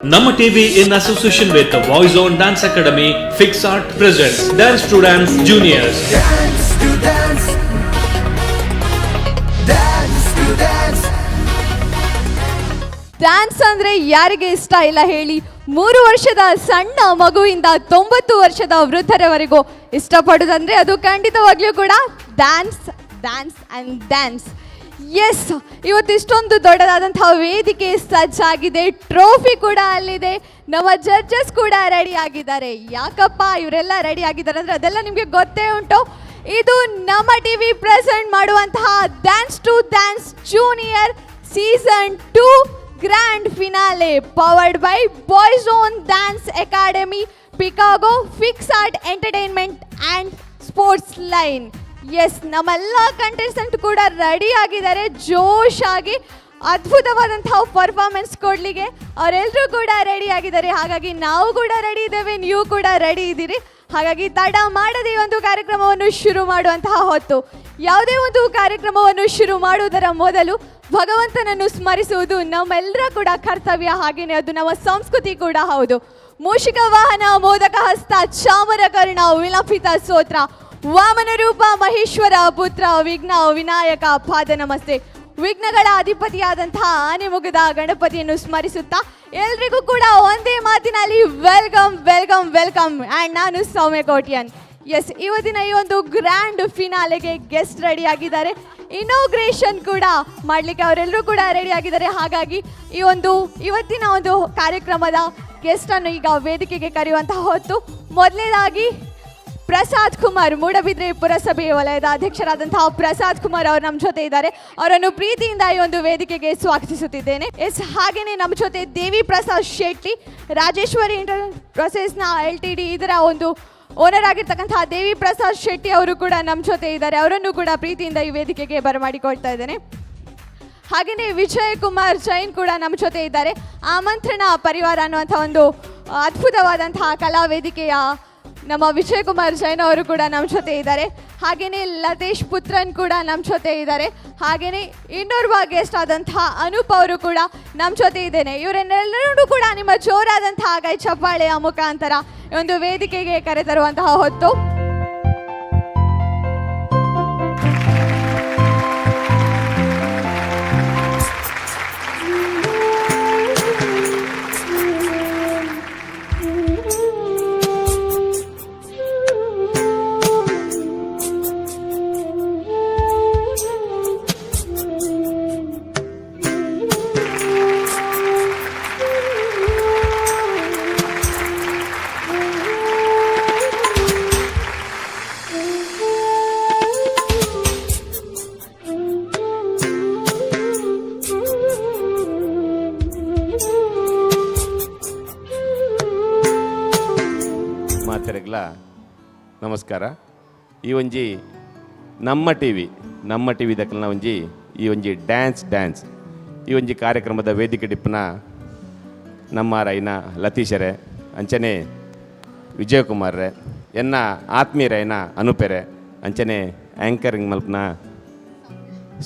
Nama TV in association with the Voice On Dance Academy, Fix Art presents Dance to Dance Juniors. Dance to dance, dance to dance. Dance ಅಂದ್ರೆ ಯಾರಿಗೆ ಇಷ್ಟ ಇಲ್ಲ ಹೇಳಿ. 3 ವರ್ಷದ ಸಣ್ಣ ಮಗುವಿಂದ 90 ವರ್ಷದ ವೃದ್ಧರವರೆಗೂ ಇಷ್ಟಪಡುವುದಂದ್ರೆ ಅದು ಖಂಡಿತವಾಗ್ಲೂ ಕೂಡ dance dance and dance. Yes, ಇವತ್ತು ಇಷ್ಟೊಂದು ದೊಡ್ಡದಾದಂತಹ ವೇದಿಕೆ ಸಜ್ಜಾಗಿದೆ, ಟ್ರೋಫಿ ಕೂಡ ಅಲ್ಲಿದೆ, ನಮ್ಮ ಜಡ್ಜಸ್ ಕೂಡ ರೆಡಿ ಆಗಿದ್ದಾರೆ. ಯಾಕಪ್ಪ ಇವರೆಲ್ಲ ರೆಡಿ ಆಗಿದ್ದಾರೆ ಅಂದರೆ ಅದೆಲ್ಲ ನಿಮಗೆ ಗೊತ್ತೇ ಉಂಟು. ಇದು ನಮ್ಮ ಟಿವಿ ಪ್ರೆಸೆಂಟ್ ಮಾಡುವಂತಹ dance to dance junior season 2 grand finale powered by boys own dance academy, ಪಿಕಾಗೋ, fix art entertainment and sports line. Yes, ನಮ್ಮೆಲ್ಲ ಕಂಟೆಸ್ಟೆಂಟ್ ಕೂಡ ರೆಡಿ ಆಗಿದ್ದಾರೆ ಜೋಶ್ ಆಗಿ ಅದ್ಭುತವಾದಂತಹ ಪರ್ಫಾರ್ಮೆನ್ಸ್ ಕೊಡಲಿಕ್ಕೆ. ಅವರೆಲ್ಲರೂ ಕೂಡ ರೆಡಿ ಆಗಿದ್ದಾರೆ, ಹಾಗಾಗಿ ನಾವು ಕೂಡ ರೆಡಿ ಇದ್ದೇವೆ, ನೀವು ಕೂಡ ರೆಡಿ ಇದ್ದೀರಿ. ಹಾಗಾಗಿ ತಡ ಮಾಡದೆ ಈ ಒಂದು ಕಾರ್ಯಕ್ರಮವನ್ನು ಶುರು ಮಾಡುವಂತಹ ಹೊತ್ತು. ಯಾವುದೇ ಒಂದು ಕಾರ್ಯಕ್ರಮವನ್ನು ಶುರು ಮಾಡುವುದರ ಮೊದಲು ಭಗವಂತನನ್ನು ಸ್ಮರಿಸುವುದು ನಮ್ಮೆಲ್ಲರ ಕೂಡ ಕರ್ತವ್ಯ, ಹಾಗೆಯೇ ಅದು ನಮ್ಮ ಸಂಸ್ಕೃತಿ ಕೂಡ ಹೌದು. ಮೂಷಿಕ ವಾಹನ, ಮೋದಕ ಹಸ್ತ, ಚಾಮರ ಕರ್ಣ, ವಿಲಂಬಿತ ಸ್ತೋತ್ರ, ವಾಮನ ರೂಪ, ಮಹೇಶ್ವರ ಪುತ್ರ, ವಿಘ್ನ ವಿನಾಯಕ ಪಾದ ನಮಸ್ತೆ. ವಿಘ್ನಗಳ ಅಧಿಪತಿಯಾದಂತಹ ಆನೆ ಮುಗಿದ ಗಣಪತಿಯನ್ನು ಸ್ಮರಿಸುತ್ತಾ ಎಲ್ರಿಗೂ ಕೂಡ ಒಂದೇ ಮಾತಿನಲ್ಲಿ ವೆಲ್ಕಮ್ ವೆಲ್ಕಮ್ ವೆಲ್ಕಮ್. ಆ್ಯಂಡ್ ನಾನು ಸೌಮ್ಯ ಕೋಟ್ಯನ್. ಎಸ್, ಇವತ್ತಿನ ಈ ಒಂದು ಗ್ರ್ಯಾಂಡ್ ಫಿನಾಲೆಗೆ ಗೆಸ್ಟ್ ರೆಡಿ ಆಗಿದ್ದಾರೆ, ಇನಾಗ್ರೇಷನ್ ಕೂಡ ಮಾಡಲಿಕ್ಕೆ ಅವರೆಲ್ಲರೂ ಕೂಡ ರೆಡಿ ಆಗಿದ್ದಾರೆ. ಹಾಗಾಗಿ ಇವತ್ತಿನ ಒಂದು ಕಾರ್ಯಕ್ರಮದ ಗೆಸ್ಟನ್ನು ಈಗ ವೇದಿಕೆಗೆ ಕರೆಯುವಂತಹ ಹೊತ್ತು. ಮೊದಲನೇದಾಗಿ ಪ್ರಸಾದ್ ಕುಮಾರ್, ಮೂಡಬಿದ್ರೆ ಪುರಸಭೆ ವಲಯದ ಅಧ್ಯಕ್ಷರಾದಂತಹ ಪ್ರಸಾದ್ ಕುಮಾರ್ ಅವರು ನಮ್ಮ ಜೊತೆ ಇದ್ದಾರೆ. ಅವರನ್ನು ಪ್ರೀತಿಯಿಂದ ಈ ಒಂದು ವೇದಿಕೆಗೆ ಸ್ವಾಗತಿಸುತ್ತಿದ್ದೇನೆ. ಎಸ್, ಹಾಗೆಯೇ ನಮ್ಮ ಜೊತೆ ದೇವಿ ಪ್ರಸಾದ್ ಶೆಟ್ಟಿ, ರಾಜೇಶ್ವರಿ ಎಂಟರ್ಪ್ರೈಸಸ್ನ LTD ಇದರ ಒಂದು ಓನರ್ ಆಗಿರ್ತಕ್ಕಂತಹ ದೇವಿ ಪ್ರಸಾದ್ ಶೆಟ್ಟಿ ಅವರು ಕೂಡ ನಮ್ಮ ಜೊತೆ ಇದ್ದಾರೆ. ಅವರನ್ನು ಕೂಡ ಪ್ರೀತಿಯಿಂದ ಈ ವೇದಿಕೆಗೆ ಬರಮಾಡಿಕೊಳ್ತಾ ಇದ್ದೇನೆ. ಹಾಗೆಯೇ ವಿಜಯ್ ಕುಮಾರ್ ಜೈನ್ ಕೂಡ ನಮ್ಮ ಜೊತೆ ಇದ್ದಾರೆ. ಆಮಂತ್ರಣ ಪರಿವಾರ ಅನ್ನುವಂಥ ಒಂದು ಅದ್ಭುತವಾದಂತಹ ಕಲಾ ವೇದಿಕೆಯ ನಮ್ಮ ವಿಜಯ್ ಕುಮಾರ್ ಜೈನ್ ಅವರು ಕೂಡ ನಮ್ಮ ಜೊತೆ ಇದ್ದಾರೆ. ಹಾಗೆಯೇ ಲತೇಶ್ ಪುತ್ರನ್ ಕೂಡ ನಮ್ಮ ಜೊತೆ ಇದ್ದಾರೆ. ಹಾಗೆಯೇ ಇನ್ನೋರ್ವ ಗೆಸ್ಟ್ ಆದಂತಹ ಅನೂಪ್ ಅವರು ಕೂಡ ನಮ್ಮ ಜೊತೆ ಇದ್ದೇನೆ. ಇವರನ್ನೆಲ್ಲರೂ ಕೂಡ ನಿಮ್ಮ ಜೋರಾದಂತಹ ಕೈ ಚಪ್ಪಾಳೆಯ ಮುಖಾಂತರ ಒಂದು ವೇದಿಕೆಗೆ ಕರೆತರುವಂತಹ ಹೊತ್ತು. ನಮಸ್ಕಾರ. ಈ ಒಂಜಿ ನಮ್ಮ ಟಿವಿ ದಕ್ಕಲ್ನ ಒಂಜಿ ಈ ಒಂಜಿ ಡ್ಯಾನ್ಸ್ ಈ ಒಂಜಿ ಕಾರ್ಯಕ್ರಮದ ವೇದಿಕೆ ಡಿಪ್ಪನ ನಮ್ಮ ರೈನ ಲತೀಶರೇ, ಅಂಚನೆ ವಿಜಯಕುಮಾರ್ರೆ, ಎನ್ನ ಆತ್ಮೀಯರೈನ ಅನುಪೆರೆ, ಅಂಚನೆ ಆ್ಯಂಕರಿಂಗ್ ಮಲ್ಪನ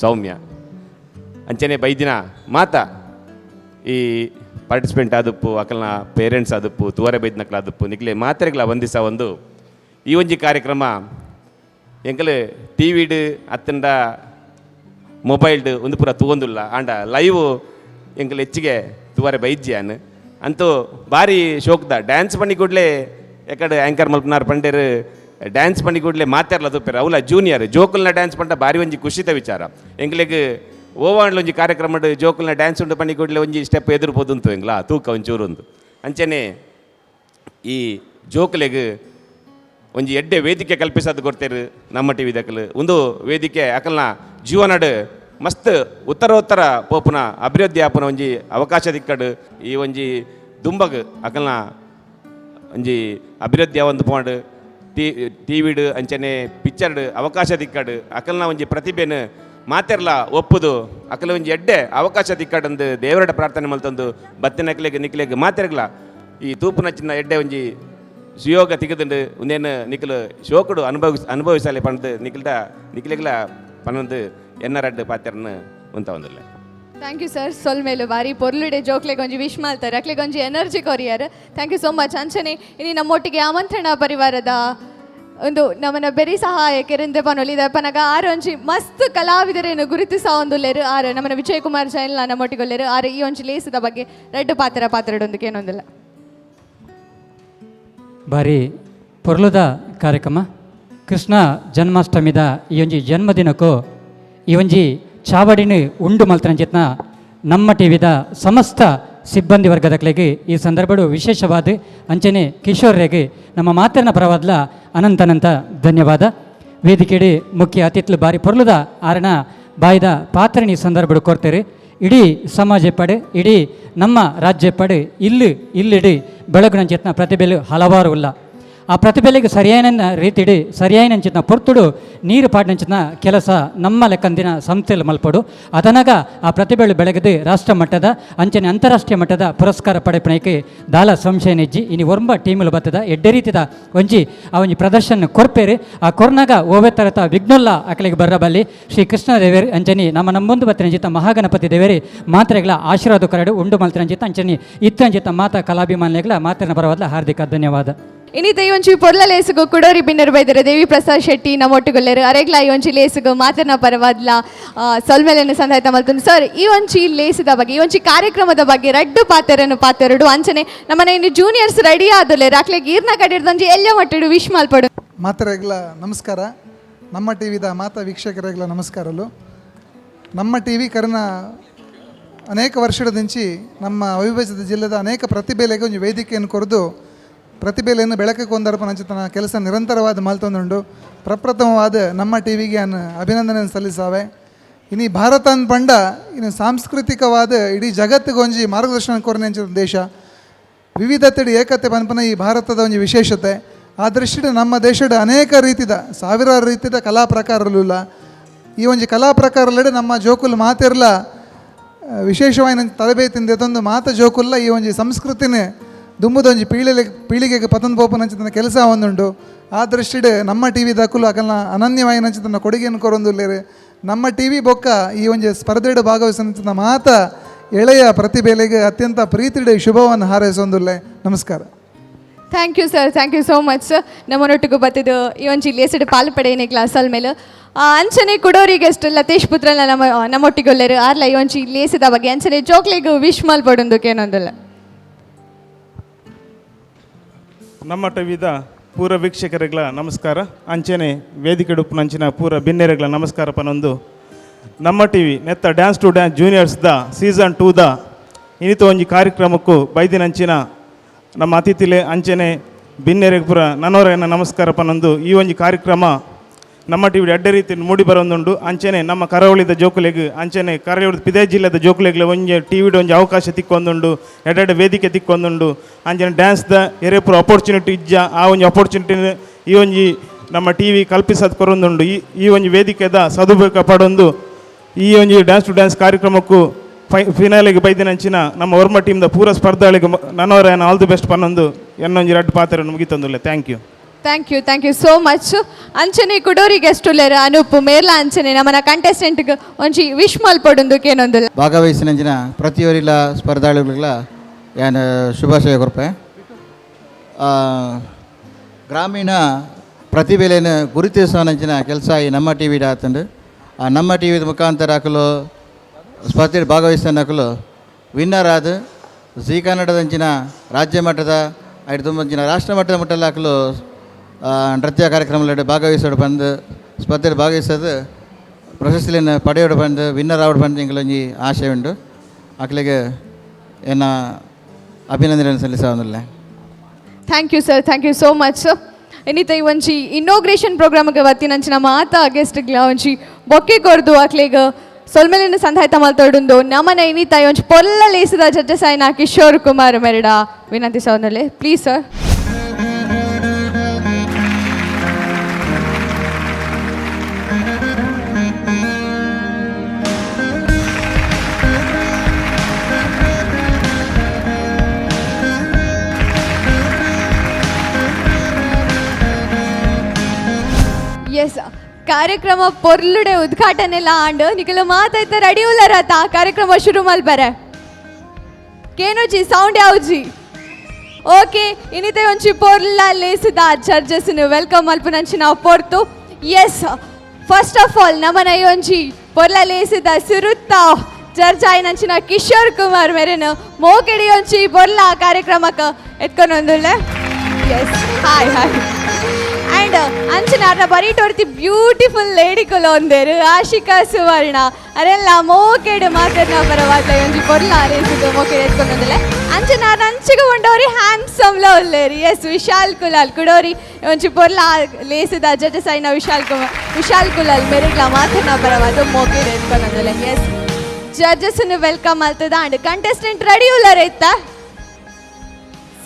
ಸೌಮ್ಯ, ಅಂಚನೆ ಬೈದಿನ ಮಾತಾ ಈ ಪಾರ್ಟಿಸಿಪೆಂಟ್ ಆದಪ್ಪು ಅಕಲ್ನ ಪೇರೆಂಟ್ಸ್ ಆದಪ್ಪು ತೂವರೆ ಬೈದ್ನಕ್ಲ ಆದಪ್ಪು ನಿಕ್ಲೆ ಮಾತ್ರೆಗಳ ಒಂದಿಸ ಒಂದು ಈ ಒಂಜಿ ಕಾರ್ಯಕ್ರಮ ಎಂಕಲು ಟಿವಿಡ್ ಅತ್ತಂಡ ಮೊಬೈಲ್ಡ್ ಒಂದು ಪೂರ ತೂವೊಂದುಲ್ಲ ಆಂಡ ಲೈವ್ ಎಂಕಲು ಹೆಚ್ಚಿಗೆ ತೂವರೆ ಬೈಜ್ಯಾನ್ ಅಂತೂ ಭಾರಿ ಶೋಕ್ದ ಡ್ಯಾನ್ಸ್ ಪಂಡಿ ಕೂಡಲೇ ಎಕಡೆ ಆ್ಯಂಕರ್ ಮಲ್ಪನಾರ್ ಪಂಡೇರು ಡ್ಯಾನ್ಸ್ ಪಂಡಿ ಕೂಡಲೇ ಮಾತಾಡ್ಲ ತೂಪೇರು ಅವಲ ಜೂನಿಯರ್ ಜೋಕುಲ್ನ ಡ್ಯಾನ್ಸ್ ಪಂಡ ಭಾರಿ ಒಂಜಿ ಖುಷಿತ ವಿಚಾರ. ಎಂಗ್ಲಿಗೆ ಓವಾಂಡ್ಲ ಒಂಜಿ ಕಾರ್ಯಕ್ರಮ ಜೋಕುಲ್ನ ಡ್ಯಾನ್ಸ್ ಉಂಟು ಪಂಡಿ ಕೂಡಲೇ ಒಂಜಿ ಸ್ಟೆಪ್ ಎದುರ್ಬೋದು ಉಂಟು ಎಂಗ್ಲ ತೂಕ ಒಂಚೂರು ಒಂದು ಅಂಚನೆ ಈ ಜೋಕುಲೆಗೆ ಒಂಜಿ ಎಡ್ಡೆ ವೇದಿಕೆ ಕಲ್ಪಿಸೋದು ಕೊಡ್ತೇರು ನಮ್ಮ ಟಿವಿ ದಕ್ಕಲು. ಒಂದು ವೇದಿಕೆ ಅಕಲ್ನ ಜೀವನಡ್ ಮಸ್ತ್ ಉತ್ತರೋತ್ತರ ಪೋಪುನ ಅಭಿವೃದ್ಧಿ ಆಪುನ ಒಂಜಿ ಅವಕಾಶ ದಿಕ್ಕಡು ಈ ಒಂಜಿ ದುಂಬಗ್ ಅಕಲ್ನ ಒಂಜಿ ಅಭಿವೃದ್ಧಿ ಒಂದು ಪಾಂಡ್ ಟಿವಿಡ್ ಅಂಚನೆ ಪಿಕ್ಚರ್ಡ್ ಅವಕಾಶ ದಿಕ್ಕಡು ಅಕಲ್ನ ಒಂಜಿ ಪ್ರತಿಭೆನ ಮಾತೆರ್ಲ ಒಪ್ಪುದು ಅಕಲ ಒಂಜಿ ಎಡ್ಡೆ ಅವಕಾಶ ದಿಕ್ಕಡಂದು ದೇವರಡ ಪ್ರಾರ್ಥನೆ ಮಲ್ತಂದು ಬತ್ತಿನಕ್ಲೆಗೆ ನಿಕ್ಲೆಗೆ ಮಾತೆರ್ಗಳ ಈ ತೂಪುನಚ್ಚಿನ ಎಡ್ಡೆ ಒಂಜಿ ಸುಯೋಗ ತೆಗೆದುಂಡು ಉಂದೇನು ನಿಖಲು ಶೋಕುಡು ಅನುಭವಿಸಲಿ ಪಂದು ನಿಖಿಲೆಗ್ಲ ಪನ್ನೊಂದು ಎನ್ನರಡ್ಡು ಪಾತ್ರೆಯನ್ನು ಉಂತ ಒಂದಿಲ್ಲ. ಥ್ಯಾಂಕ್ ಯು ಸರ್ ಸೊಲ್ಮೇಲು ಬಾರಿ ಪೊರ್ಲುಡೆ ಜೋಕ್ಲೆಗೊಂಜಿ ವಿಶ್ ಮಾಡ್ತಾರೆ ಅಕ್ಲೆಗೊಂಜಿ ಎನರ್ಜಿ ಕೊರಿಯರ್ ಥ್ಯಾಂಕ್ ಯು ಸೋ ಮಚ್. ಅಂಚನೆ ಇನ್ನು ನಮ್ಮೊಟ್ಟಿಗೆ ಆಮಂತ್ರಣ ಪರಿವಾರದ ಒಂದು ನಮ್ಮನ ಬೆರಿ ಸಹಾಯಕರಿಂದ ಪನೊಲಿದ ಪನಗ ಆರೊಂಜಿ ಮಸ್ತ್ ಕಲಾವಿದರೇನು ಗುರುತಿಸ ಒಂದುಲ್ಲೇರು ಆರು ನಮ್ಮನ ವಿಜಯ್ ಕುಮಾರ್ ಜೈನ್ ನಮ್ಮೊಟ್ಟಿಗೊಲ್ಲೇರು ಆರು ಈ ಒಂಜಿ ಲೇಸದ ಬಗ್ಗೆ ರೆಡ್ ಪಾತ್ರಡೊಂದಕ್ಕೆ ಏನೊಂದಿಲ್ಲ ಬಾರಿ ಪೊರ್ಲುದ ಕಾರ್ಯಕ್ರಮ ಕೃಷ್ಣ ಜನ್ಮಾಷ್ಟಮಿದ ಈ ಒಂಜಿ ಜನ್ಮದಿನಕ್ಕೂ ಈ ಒಂಜಿ ಚಾವಡಿನ ಉಂಡು ಮಲ್ತರಂಚಿತ್ನ ನಮ್ಮ ಟಿವಿದ ಸಮಸ್ತ ಸಿಬ್ಬಂದಿ ವರ್ಗದಕ್ಲೆಗೆ ಈ ಸಂದರ್ಭಡು ವಿಶೇಷವಾದ ಅಂಚನೆ ಕಿಶೋರ್ರೆಗೆ ನಮ್ಮ ಮಾತನ್ನ ಪರವಾದ್ಲ ಅನಂತ ಧನ್ಯವಾದ. ವೇದಿಕೆಡಿ ಮುಖ್ಯ ಅತಿಥಿಗಳು ಬಾರಿ ಪೊರ್ಲುದ ಆರಣ ಬಾಯ್ದ ಪಾತ್ರನಿ ಸಂದರ್ಭಡು ಕೊಡ್ತೇವೆ. ಇಡೀ ಸಮಾಜ ಪಡೆ ಇಡೀ ನಮ್ಮ ರಾಜ್ಯ ಪಡೆ ಇಲ್ಲಿಡಿ ಬೆಳಗುನಂಚಿತ್ನ ಪ್ರತಿಭೆಲು ಹಲವಾರು ಇಲ್ಲ. ಆ ಪ್ರತಿಭೆಲೆಗೆ ಸರಿಯಾದ ರೀತಿಡಿ ಸರಿಯಾಯಿನಂಚಿನ ಪೊರ್ತುಡು ನೀರು ಪಾಡಿನಂಚಿನ ಕೆಲಸ ನಮ್ಮ ಲೆಕ್ಕಂದಿನ ಸಂಸ್ಥೆಯಲ್ಲಿ ಮಲ್ಪಡು ಅದನಾಗ ಆ ಪ್ರತಿಭೆಗಳು ಬೆಳಗದೆ ರಾಷ್ಟ್ರ ಮಟ್ಟದ ಅಂಚನೆ ಅಂತಾರಾಷ್ಟ್ರೀಯ ಮಟ್ಟದ ಪುರಸ್ಕಾರ ಪಡೆಪಣಕ್ಕೆ ದಾಲ ಸಂಶಯ ನೆಜ್ಜಿ ಇನ್ನು ಒರ್ಂಬ ಟೀಮಲ್ಲಿ ಬರ್ತದ ಎಡ್ಡೆ ರೀತಿದ ಒಂಜಿ ಆ ಒಂಜಿ ಪ್ರದರ್ಶನ ಕೊರ್ಪೇರಿ ಆ ಕೊರ್ನಾಗ ಓವೆ ತರತ ವಿಘ್ನೋಲ್ಲ ಅಕಲಿಗೆ ಬರ್ರಬಲ್ಲಿ ಶ್ರೀ ಕೃಷ್ಣ ದೇವೇರಿ ಅಂಚನಿ ನಮ್ಮೊಂದು ಬತ್ತಿನಂಚಿತ ಮಹಾಗಣಪತಿ ದೇವೇರಿ ಮಾತ್ರೆಗಳ ಆಶೀರ್ವಾದ ಕರಡು ಉಂಡು ಮಲ್ತಿನಂಚಿತ ಅಂಚನಿ ಇತ್ತಂಚಿತ ಮಾತಾ ಕಲಾಭಿಮಾನಿಗಳ ಮಾತಿನ ಬರವಾದ ಹಾರ್ದಿಕ ಧನ್ಯವಾದ. ಇನ್ನಿತ ಈ ಒಂಚಿ ಪೊರ್ಲ ಲೇಸುಗು ಕುಡೋರಿ ಬಿನ್ನರು ಬೈದರೆ ದೇವಿ ಪ್ರಸಾದ್ ಶೆಟ್ಟಿ ನಮ್ಮೊಟ್ಟಿಗೊಲ್ಲೇರು ಅರೆಗ್ಲ ಈ ಒಂಚಿ ಲೇಸುಗು ಮಾತನ್ನ ಪರವಾದ್ಲ ಸೊಲ್ಮೇಲೆಯನ್ನು ಸಂದಾಯ್ತ ಮಲ್ತುಂಡು ಸರ್ ಈ ಒಂಚಿ ಲೇಸಿದ ಬಗ್ಗೆ ಈ ಒಂಚಿ ಕಾರ್ಯಕ್ರಮದ ಬಗ್ಗೆ ರಡ್ಡು ಪಾತೆರಡು ಅಂಚನೆ ನಮ್ಮನೆ ಇನ್ನು ಜೂನಿಯರ್ಸ್ ರೆಡಿ ಆದಲ್ಲೇರು ಅಕ್ಲೆಗೆ ಈರ್ನ ಕಡಿರ್ದೊಂಜಿ ಎಲ್ಲ ಮಟ್ಟಿಡು ವಿಶ್ ಮಲ್ಪಡು ಮಾತರೆಗ್ಲ ನಮಸ್ಕಾರ. ನಮ್ಮ ಟಿವಿದ ಮಾತಾ ವೀಕ್ಷಕರೆಗ್ಲ ನಮಸ್ಕಾರಲು. ನಮ್ಮ ಟಿವಿ ಕರ್ನ ಅನೇಕ ವರ್ಷದಿಂಚಿ ನಮ್ಮ ಅವಿಭಜಿತ ಜಿಲ್ಲೆದ ಅನೇಕ ಪ್ರತಿಭೆಲೆಗೆ ಒಂದು ವೇದಿಕೆಯನ್ನು ಕೊರೆದು ಪ್ರತಿಭೆಯನ್ನು ಬೆಳಕಿಗೆ ಕೊಂದರ್ಪ ನಂಚಿತನ ಕೆಲಸ ನಿರಂತರವಾದ ಮಲ್ತೊಂದುಂಡು ಪ್ರಪ್ರಥಮವಾದ ನಮ್ಮ ಟಿವಿಗೆ ನಾನು ಅಭಿನಂದನೆ ಸಲ್ಲಿಸಾವೆ. ಇನ್ನು ಭಾರತ ಅಂದ್ ಪಂಡ ಇನ್ನು ಸಾಂಸ್ಕೃತಿಕವಾದ ಇಡೀ ಜಗತ್ತಿಗೊಂಜಿ ಮಾರ್ಗದರ್ಶನ ಕೊರನೆಂಚಿದ ದೇಶ ವಿವಿಧತೆಡಿ ಏಕತೆ ಪನ್ಪನ ಈ ಭಾರತದ ಒಂದು ವಿಶೇಷತೆ. ಆ ದೃಷ್ಟಿಡ್ ನಮ್ಮ ದೇಶದ ಅನೇಕ ರೀತಿದ ಸಾವಿರಾರು ರೀತಿಯ ಕಲಾ ಪ್ರಕಾರಲ್ಲ ಈ ಒಂಜಿ ಕಲಾ ಪ್ರಕಾರಲೆಡೆ ನಮ್ಮ ಜೋಕುಲು ಮಾತಿರ್ಲ ವಿಶೇಷವಾಗಿ ತರಬೇತಿಂದ ತಂದು ಮಾತ ಜೋಕುಲ್ಲ ಈ ಒಂಜಿ ಸಂಸ್ಕೃತಿನೇ ದುಂಬುದೊಂಜಿ ಪೀಳಿಗೆಗೆ ಪತಂದು ಪೋಪುನಂಚಿತನ ಕೆಲಸ ಒಂದುಂಡು. ಆ ದೃಷ್ಟಿಡ್ ನಮ್ಮ ಟಿ ವಿ ದಾಖಲು ಅಕಲ್ನ ಅನನ್ಯವಾಗಿ ನಂಚಿತನ ಕೊಡುಗೆಯನ್ನು ಕೊರೊಂದುಲ್ಲೇರು. ನಮ್ಮ ಟಿ ವಿ ಬೊಕ್ಕ ಈ ಒಂಜಿ ಸ್ಪರ್ಧೆಡು ಭಾಗವಹಿಸಿನ ಮಾತ ಎಳೆಯ ಪ್ರತಿಭೆಲೆಗೆ ಅತ್ಯಂತ ಪ್ರೀತಿಡೆ ಶುಭವನ್ನು ಹಾರೈಸೊಂದುಲ್ಲೆ. ನಮಸ್ಕಾರ. Thank you sir thank you so much sir ನಮ್ಮನೊಟ್ಟಿಗೂ ಬತ್ತಿದ್ದು ಈ ಒಂಜಿ ಲೇಸಡ್ ಪಾಲು ಪಡೆಯನೇ ಕ್ಲಾಸ್ ಮೇಲೆ ಅಂಚನೆ ಕುಡೋರಿಗೆ ಎಷ್ಟು ಲತೇಶ್ ಪುತ್ರನ ನಮ್ಮೊಟ್ಟಿಗೊಲ್ಲೇರು ಆರ್ಲ ಈ ಒಂಜಿ ಲೇಸಿದ ಬಗ್ಗೆ ಅಂಚನೆ ಜೋಕ್ಲಿಗೂ ವಿಶ್ ಮಲ್ಪಡೊಂದಕ್ಕೆ ಏನೊಂದಿಲ್ಲ. ನಮ್ಮ ಟಿವಿದ ಪೂರ ವೀಕ್ಷಕರಿಗಳ ನಮಸ್ಕಾರ. ಅಂಚನೆ ವೇದಿಕೆ ಡುಪ್ಪುನಂಚಿನ ಪೂರ ಬಿನ್ನೆರೆಗಳ ನಮಸ್ಕಾರ ಪನೊಂದು ನಮ್ಮ ಟಿವಿ ನೆತ್ತ ಡ್ಯಾನ್ಸ್ ಟು ಡ್ಯಾನ್ಸ್ ಜೂನಿಯರ್ಸ್ದ ಸೀಸನ್ 2ದ ಇನ್ನಿತ ಒಂಜಿ ಕಾರ್ಯಕ್ರಮಕ್ಕೂ ಬೈದಿನಂಚಿನ ನಮ್ಮ ಅತಿಥಿಲೆ ಅಂಚನೆ ಬಿನ್ನೆರೆಗೆ ಪೂರ ನನ್ನವರನ್ನ ನಮಸ್ಕಾರ ಪನೊಂದು ಈ ಒಂಜಿ ಕಾರ್ಯಕ್ರಮ ನಮ್ಮ ಟಿವಿ ಅಡ್ಡ ರೀತಿ ಮೂಡಿ ಬರೋದುಂಡು. ಅಂಚನೆ ನಮ್ಮ ಕರಾವಳಿದ ಜೋಕುಲೆಗ್ ಅಂಚನೆ ಕರಾವಳಿ ಪಿದೇ ಜಿಲ್ಲೆದ ಜೋಕುಲೆಗ್ಲ ಒಂಜಿ ಟಿವಿಡ್ ಒಂಜಿ ಅವಕಾಶ ತಿಕ್ಕೊಂದುಂಡು ಎಡ್ಡೆ ವೇದಿಕೆ ತಿಕ್ಕೊಂದುಂಡು. ಅಂಚನೆ ಡ್ಯಾನ್ಸ್ದ ಎರೆ ಪೂರ ಅಪರ್ಚುನಿಟಿ ಇಜ್ಜ ಆ ಒಂಜಿ ಅಪರ್ಚುನಿಟಿನ ಈ ಒಂಜಿ ನಮ್ಮ ಟಿವಿ ಕಲ್ಪಿಸೋದು ಕೊರೊಂದುಂಡು. ಈ ಒಂಜಿ ವೇದಿಕೆದ ಸದುಪಯೋಗ ಪಡೊಂದು ಈ ಒಂಜಿ ಡ್ಯಾನ್ಸ್ ಟು ಡ್ಯಾನ್ಸ್ ಕಾರ್ಯಕ್ರಮಕ್ಕೂ ಫಿನಾಲಿಗೆ ಬೈದಿನಂಚಿನ ನಮ್ಮ ವರ್ಮ ಟೀಮ್ದ ಪೂರ ಸ್ಪರ್ಧಾಳಿಗೆ ನನ್ನವರ ಆಲ್ ದಿ ಬೆಸ್ಟ್ ಪನ್ನೊಂದು ಎನ್ನೊಂಜಿ ರೆಡ್ ಪಾತ್ರ ಮುಗಿತಂದುಲ್ಲೆ. Thank you so much. ಅಂಚನೆ ಕುಡೋರಿಗೆ ಎಷ್ಟುಲ್ಲೇರು ಅನೂಪ್ ಮೇರ್ಲ ಅಂಚನೆ ನಮ್ಮನ ಕಂಟೆಸ್ಟೆಂಟ್ಗೆ ಒಂಜಿ ವಿಶ್ ಮಲ್ಪಡೊಂದಕ್ಕೆ ಏನೊಂದಿಲ್ಲ. ಭಾಗವಹಿಸಿನಂಚಿನ ಪ್ರತಿಯೊರಿಲ ಸ್ಪರ್ಧಾಳುಗಳ ಏನು ಶುಭಾಶಯ ಕೊರ್ಪೆ. ಗ್ರಾಮೀಣ ಪ್ರತಿಭೆಯನ್ನು ಗುರುತಿಸುವನಂಚಿನ ಕೆಲಸ ಈ ನಮ್ಮ ಟಿ ವಿದ ಆತಂಡು ಆ ನಮ್ಮ ಟಿ ವಿದ ಮುಖಾಂತರ ಹಾಕಲು ಸ್ಪರ್ಧೆಯಲ್ಲಿ ಭಾಗವಹಿಸಿದ ವಿನ್ನರ್ ಆದ ಜಿ ಕನ್ನಡದಂಚಿನ ರಾಜ್ಯ ಮಟ್ಟದ ಐದು ತುಂಬಿನ ರಾಷ್ಟ್ರ ಮಟ್ಟದ ಮಟ್ಟದಲ್ಲಿ ಹಾಕಲು ನೃತ್ಯ ಕಾರ್ಯಕ್ರಮದಲ್ಲಿ ಭಾಗವಹಿಸೋಡು ಬಂದು ಸ್ಪರ್ಧೆಯಲ್ಲಿ ಭಾಗವಹಿಸೋದು ಪ್ರಶಸ್ತಿಯನ್ನು ಪಡೆಯೋಡು ಬಂದು ವಿನ್ನರ್ ಆವಡು ಬಂದು ಇಂಗಳೊಂಜಿ ಆಶೆ ಉಂಟು. ಆಕಲಿಗೆ ಏನ ಅಭಿನಂದನೆ ಸಲ್ಲಿಸೋದಿಲ್ಲ. Thank you sir thank you so much. ಇನ್ನಿತ ಈ ಒಂಜಿ ಇನ್ನೋಗ್ರೇಷನ್ ಪ್ರೋಗ್ರಾಮ್ಗೆ ಬತ್ತಿನಂಚಿನ ಮಾತಾ ಗೆಸ್ಟ್ಗಳ ಒಂಜಿ ಬೊಕ್ಕೆ ಕೊರ್ದು ಆಕ್ಲೆಗ್ ಸೊಲ್ಮೇಲಿನ ಸಂಧಾಯ್ತ ಮಾತಾಡುಂದು ನಮ್ಮನ ಇನ್ನಿತ ಈ ಒಂಜಿ ಪೊಲ್ಲ ಲೇಸಿದ ಜಡ್ಜಸ್ ಆಯ್ನ ಕಿಶೋರ್ ಕುಮಾರ್ ಮೆರಡ ವಿನಂತಿ ಸೌಂದರ್ಲೆ ಪ್ಲೀಸ್ ಸರ್. ಎಸ್ ಕಾರ್ಯಕ್ರಮ ಪೊರ್ಲುಡೆ ಉದ್ಘಾಟನೆಲ್ಲ ಆಂಡ್ ನಿಖಲು ಮಾತಾಯ್ತ ರೆಡಿ ಉಲ್ಲರತ ಕಾರ್ಯಕ್ರಮ ಶುರು ಮಲ್ಬರೆ ಕೇನುಜಿ ಸೌಂಡ್ ಯಾವ್ಜಿ ಓಕೆ ಇನ್ನಿತೆ ಒಂಚಿ ಪೊರ್ಲ ಲೇಸಿದ ಜಡ್ಜಸ್ ವೆಲ್ಕಮ್ ಮಲ್ಪನಂಚಿ ನಾವು ಪೊರ್ತು ಎಸ್ ಫಸ್ಟ್ ಆಫ್ ಆಲ್ ನಮನ ಒಂಜಿ ಪೊರ್ಲ ಲೇಸಿದ ಸುರುತ್ತ ಜಡ್ಜ್ ಆಯ್ನಂಚಿನ ಕಿಶೋರ್ ಕುಮಾರ್ ಮೇರೆನು ಮೋಕೆಡಿ ಒಂಚಿ ಪೊರ್ಲ ಕಾರ್ಯಕ್ರಮಕ್ಕೆ ಎತ್ಕೊಂಡೊಂದುಳ್ಳೆ ಎಸ್ ಹಾಯ್ ಹಾಯ್ ಆ್ಯಂಡ್ ಅಂಚನ ಅರ್ನ ಬರೀಟೋರ್ತಿ ಬ್ಯೂಟಿಫುಲ್ ಲೇಡಿ ಕುಲ ಒಂದೇರು ಆಶಿಕಾ ಸುವರ್ಣ ಅರೆಲ್ಲ ಮೋಕೆಡು ಮಾತಾಡ್ನ ಪರವಾದ ಒಂಜಿ ಪೊರ್ಲ ರೇಸಿದು ಮೋಕೆಡು ಎತ್ಕೊಂಡೊಂದಿಲ್ಲ ಅಂಚನ ಅರ್ನ ಅಂಚಿಗೆ ಉಂಡವ್ರಿ ಹ್ಯಾಂಡ್ಸಮ್ಲ ಉಲ್ಲೇರಿ ಎಸ್ ವಿಶಾಲ್ ಕುಲಾಲ್ ಕುಡೋರಿ ಒಂಚಿ ಪೊರ್ಲ ಲೇಸಿದ ಜಡ್ಜಸ್ ಆಯ್ನ ವಿಶಾಲ್ ಕುಲಾಲ್ ಮೆರಿಗ್ಲ ಮಾತಾಡ್ನ ಪರವಾದ ಮೋಕೆಡು ಎತ್ಕೊಂಡೊಂದಿಲ್ಲ ಎಸ್ ಜಡ್ಜಸ್ನು ವೆಲ್ಕಮ್ ಆಗ್ತದ ಅಂಡ್ ಕಂಟೆಸ್ಟೆಂಟ್ ರೆಡಿ ಉಲ್ಲರ ಇತ್ತ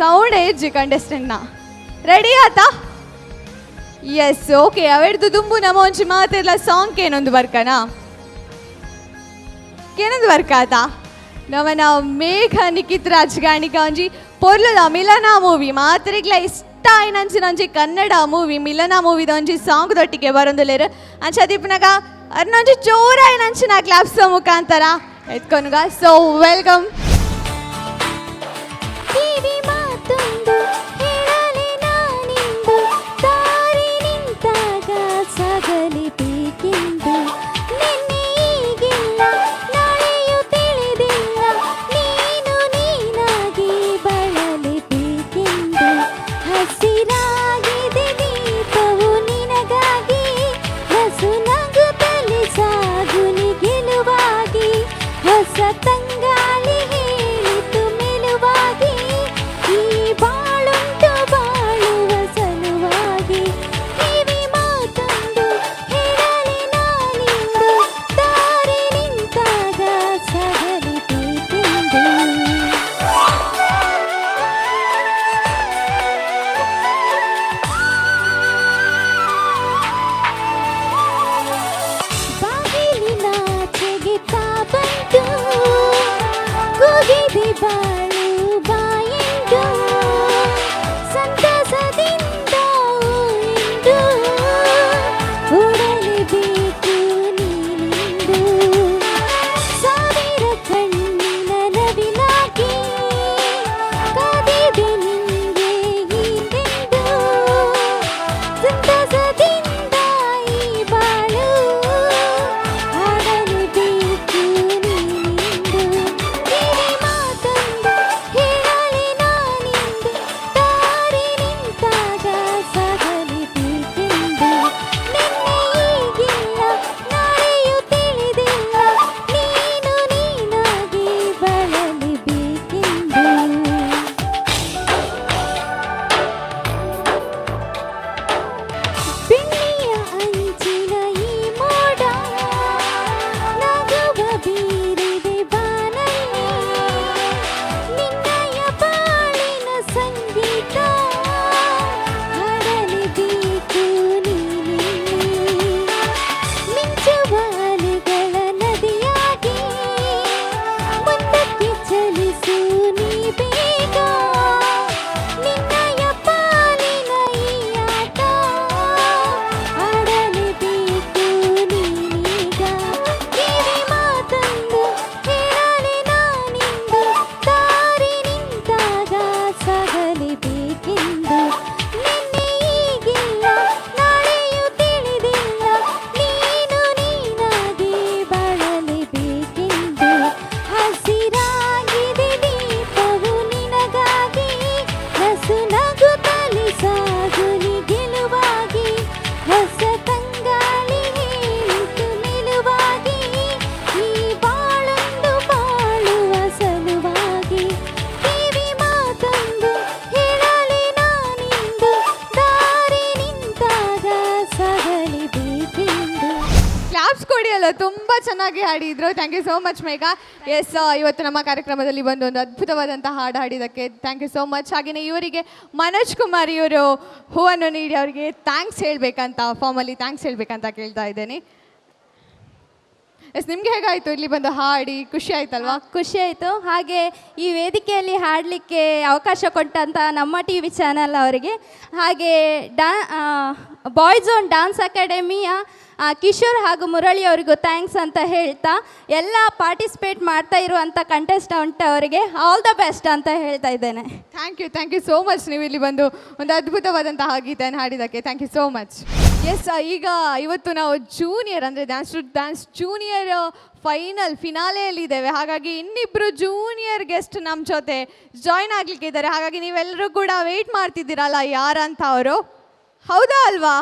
ಸೌಂಡ್ ಏಜ್ ಕಂಟೆಸ್ಟೆಂಟ್ನ ರೆಡಿ ಆತಾ ಎಸ್ ಓಕೆ ಅವೆಡ್ದು ದುಂಬು ನಮ್ಮ ಒಂಚಿ ಮಾತೆಲ್ಲ ಸಾಂಗ್ ಕೇನೊಂದು ಬರ್ಕನಾ ಕೇನೊಂದು ಬರ್ಕ ಆತ ನವನ ಮೇಘ ನಿಖಿತ್ ರಾಜ್ ಗಾಣಿಕ ಒಂಜಿ ಪೊರ್ಲದ ಮಿಲನ ಮೂವಿ ಮಾತ್ರಿಗ್ಲ ಇಷ್ಟ ಆಯ್ನಂಚಿನ ಒಂಜಿ ಕನ್ನಡ ಮೂವಿ ಮಿಲನ ಮೂವಿದ ಒಂಜಿ ಸಾಂಗ್ ದೊಟ್ಟಿಗೆ ಬರೊಂದುಲ್ಲೇರು ಅಂಚದೀಪ್ನಾಗ ಅರ್ನೊಂಜಿ ಜೋರ ಆಯ್ನಂಚಿನ ಕ್ಲಾಪ್ಸ್ ಮುಖಾಂತರ ಎತ್ಕೊನ್ಗ ಸೊ ವೆಲ್ಕಮ್ ತಂಗಾಳಿ ಹೇಳಿತು ಮೆಲುವಾಗಿ ಈ ಬಾಳುಂಟು ಬಾಳುವ ಸಲುವಾಗಿ ಕಿವಿ ಮಾತೊಂದು ಹೇಳಲಿ ನಾನಿಂದು ದಾರಿ ನಿಂತಾಗ ಸಗಲಿಬೇಕೆಂದು ಬಾಗಿಲಿನಾಚೆಗೆ ಬಂತು ಕೂಗಿದೆ ಬಾಳು ಬಾಯೆಂದು ಸಂತಸದಿಂದ ಇಂದು ಓಡಲೇಬೇಕು ನೀನಿಂದು ಸಾವಿರ ಕಣ್ಣಿನ ನವಿಲಾಗಿ ಕಾದಿದೆ ನಿಂಗೆ ಹಿಂದೆಂದು ಸಂತಸದಿಂದ ಈ ಬಾಳು ಹಾಡಲೇಬೇಕು ನೀನಿಂದು ಕಿವಿ ಮಾತೊಂದು ಹೇಳಲಿ ನಾನಿಂದು ದಾರಿ ನಿಂತಾಗ ಸಾಗಲೇಬೇಕೆಂದು ನಿನ್ನೆ ಈಗಿಲ್ಲ ನಾಳೆಯೂ ತಿಳಿದಿಲ್ಲ ನೀನು ನೀನಾಗಿ ಬಾಳಲೇಬೇಕೆಂದು ಬೆಳ್ಳಿಯ ಅಂಚಿನ ಈ ಮೋಡ ನಗುವ ಬೀರಿದೆ ಬಾನಲ್ಲಿ ನಿನ್ನಯ ಬಾಳಿನ ಸಂಗೀತ ಹಾಡಲೇಬೇಕು ನೀನಿಲ್ಲಿ ಮಿಂಚುವ ಅಲೆಗಳ ನದಿಯಾಗಿ ಮುಂದಕ್ಕೆ ಚಲಿಸು ನೀ ಬೇಗ ನಿನ್ನಯ ಪಾಲಿನ ಈ ಆಟ ಆಡಲೇಬೇಕು ನೀನೀಗ ಕಿವಿ ಮಾತೊಂದು ಹೇಳಲಿ ನಾನಿಂದು ದಾರಿ ನಿಂತಾಗ ಸಾಗಲೇಬೇಕೆಂದು ನಿನ್ನೆ ಈಗಿಲ್ಲ ನಾಳೆಯೂ ತಿಳಿದಿಲ್ಲ ನೀನು ನೀನಾಗಿ ಬಾಳಲೇಬೇಕೆಂದು ಹಸಿರಾಗಿದೆ ದೀಪವು ನಿನಗಾಗಿ ನಸು ನಗುತ್ತಲಿ ಸಾಗು ನೀ ಗೆಲುವಾಗಿ ಹೊಸ ತಂಗಾಳಿ ಹೇಳಿತು ನಿಲುವಾಗಿ ಈ ಬಾಳೊಂದು ಬಾಳುವ ಸಲುವಾಗಿ ಕಿವಿ ಮಾತೊಂದು ಹೇಳಲಿ ನಾನಿಂದು ದಾರಿ ನಿಂತಾಗ ಸಾಗಲೇಬೇಕೆಂದು ಕ್ಲಾಪ್ಸ್ ಕೊಡಿ ಅಲ್ಲ ತುಂಬ ಚೆನ್ನಾಗಿ ಹಾಡಿದ್ರು thank you so much Megha yes ಇವತ್ತು ನಮ್ಮ ಕಾರ್ಯಕ್ರಮದಲ್ಲಿ ಬಂದು ಒಂದು ಅದ್ಭುತವಾದಂಥ ಹಾಡು ಹಾಡಿದ್ದಕ್ಕೆ ಥ್ಯಾಂಕ್ ಯು ಸೋ ಮಚ್ ಹಾಗೆಯೇ ಇವರಿಗೆ ಮನೋಜ್ ಕುಮಾರ್ ಇವರು ಹೂವನ್ನು ನೀಡಿ ಅವರಿಗೆ ಥ್ಯಾಂಕ್ಸ್ ಹೇಳಬೇಕಂತ ಫಾರ್ಮಲಿ ಥ್ಯಾಂಕ್ಸ್ ಹೇಳಬೇಕಂತ ಕೇಳ್ತಾ ಇದ್ದೇನೆ ಎಸ್, ನಿಮ್ಗೆ ಹೇಗಾಯಿತು ಇಲ್ಲಿ ಬಂದು ಹಾಡಿ? ಖುಷಿ ಆಯ್ತಲ್ವಾ? ಖುಷಿ ಆಯಿತು. ಹಾಗೆ ಈ ವೇದಿಕೆಯಲ್ಲಿ ಹಾಡಲಿಕ್ಕೆ ಅವಕಾಶ ಕೊಟ್ಟಂಥ ನಮ್ಮ ಟಿ ವಿ ಚಾನಲ್ ಅವರಿಗೆ, ಹಾಗೆ ಬಾಯ್ಸ್ ಓನ್ ಡ್ಯಾನ್ಸ್ ಅಕಾಡೆಮಿಯ ಕಿಶೋರ್ ಹಾಗೂ ಮುರಳಿ ಅವರಿಗೂ ಥ್ಯಾಂಕ್ಸ್ ಅಂತ ಹೇಳ್ತಾ, ಎಲ್ಲ ಪಾರ್ಟಿಸಿಪೇಟ್ ಮಾಡ್ತಾ ಇರುವಂಥ ಕಂಟೆಸ್ಟೆಂಟ್ ಅವರಿಗೆ ಆಲ್ ದ ಬೆಸ್ಟ್ ಅಂತ ಹೇಳ್ತಾ ಇದ್ದೇನೆ. Thank you so much. ನೀವು ಇಲ್ಲಿ ಬಂದು ಒಂದು ಅದ್ಭುತವಾದಂತಹ ಗೀತೆಯನ್ನು ಹಾಡಿದ್ದಕ್ಕೆ thank you so much. Yes, ಈಗ ಇವತ್ತು ನಾವು ಜೂನಿಯರ್ ಅಂದರೆ ಡ್ಯಾನ್ಸ್ ಜೂನಿಯರ್ ಫಿನಾಲೆಯಲ್ಲಿದ್ದೇವೆ. ಹಾಗಾಗಿ ಇನ್ನಿಬ್ಬರು ಜೂನಿಯರ್ ಗೆಸ್ಟ್ ನಮ್ಮ ಜೊತೆ ಜಾಯ್ನ್ ಆಗಲಿಕ್ಕೆ ಇದ್ದಾರೆ. ಹಾಗಾಗಿ ನೀವೆಲ್ಲರೂ ಕೂಡ ವೆಯ್ಟ್ ಮಾಡ್ತಿದ್ದೀರಲ್ಲ ಯಾರಂತ ಅವರು, ಹೌದಾ ಅಲ್ವಾ?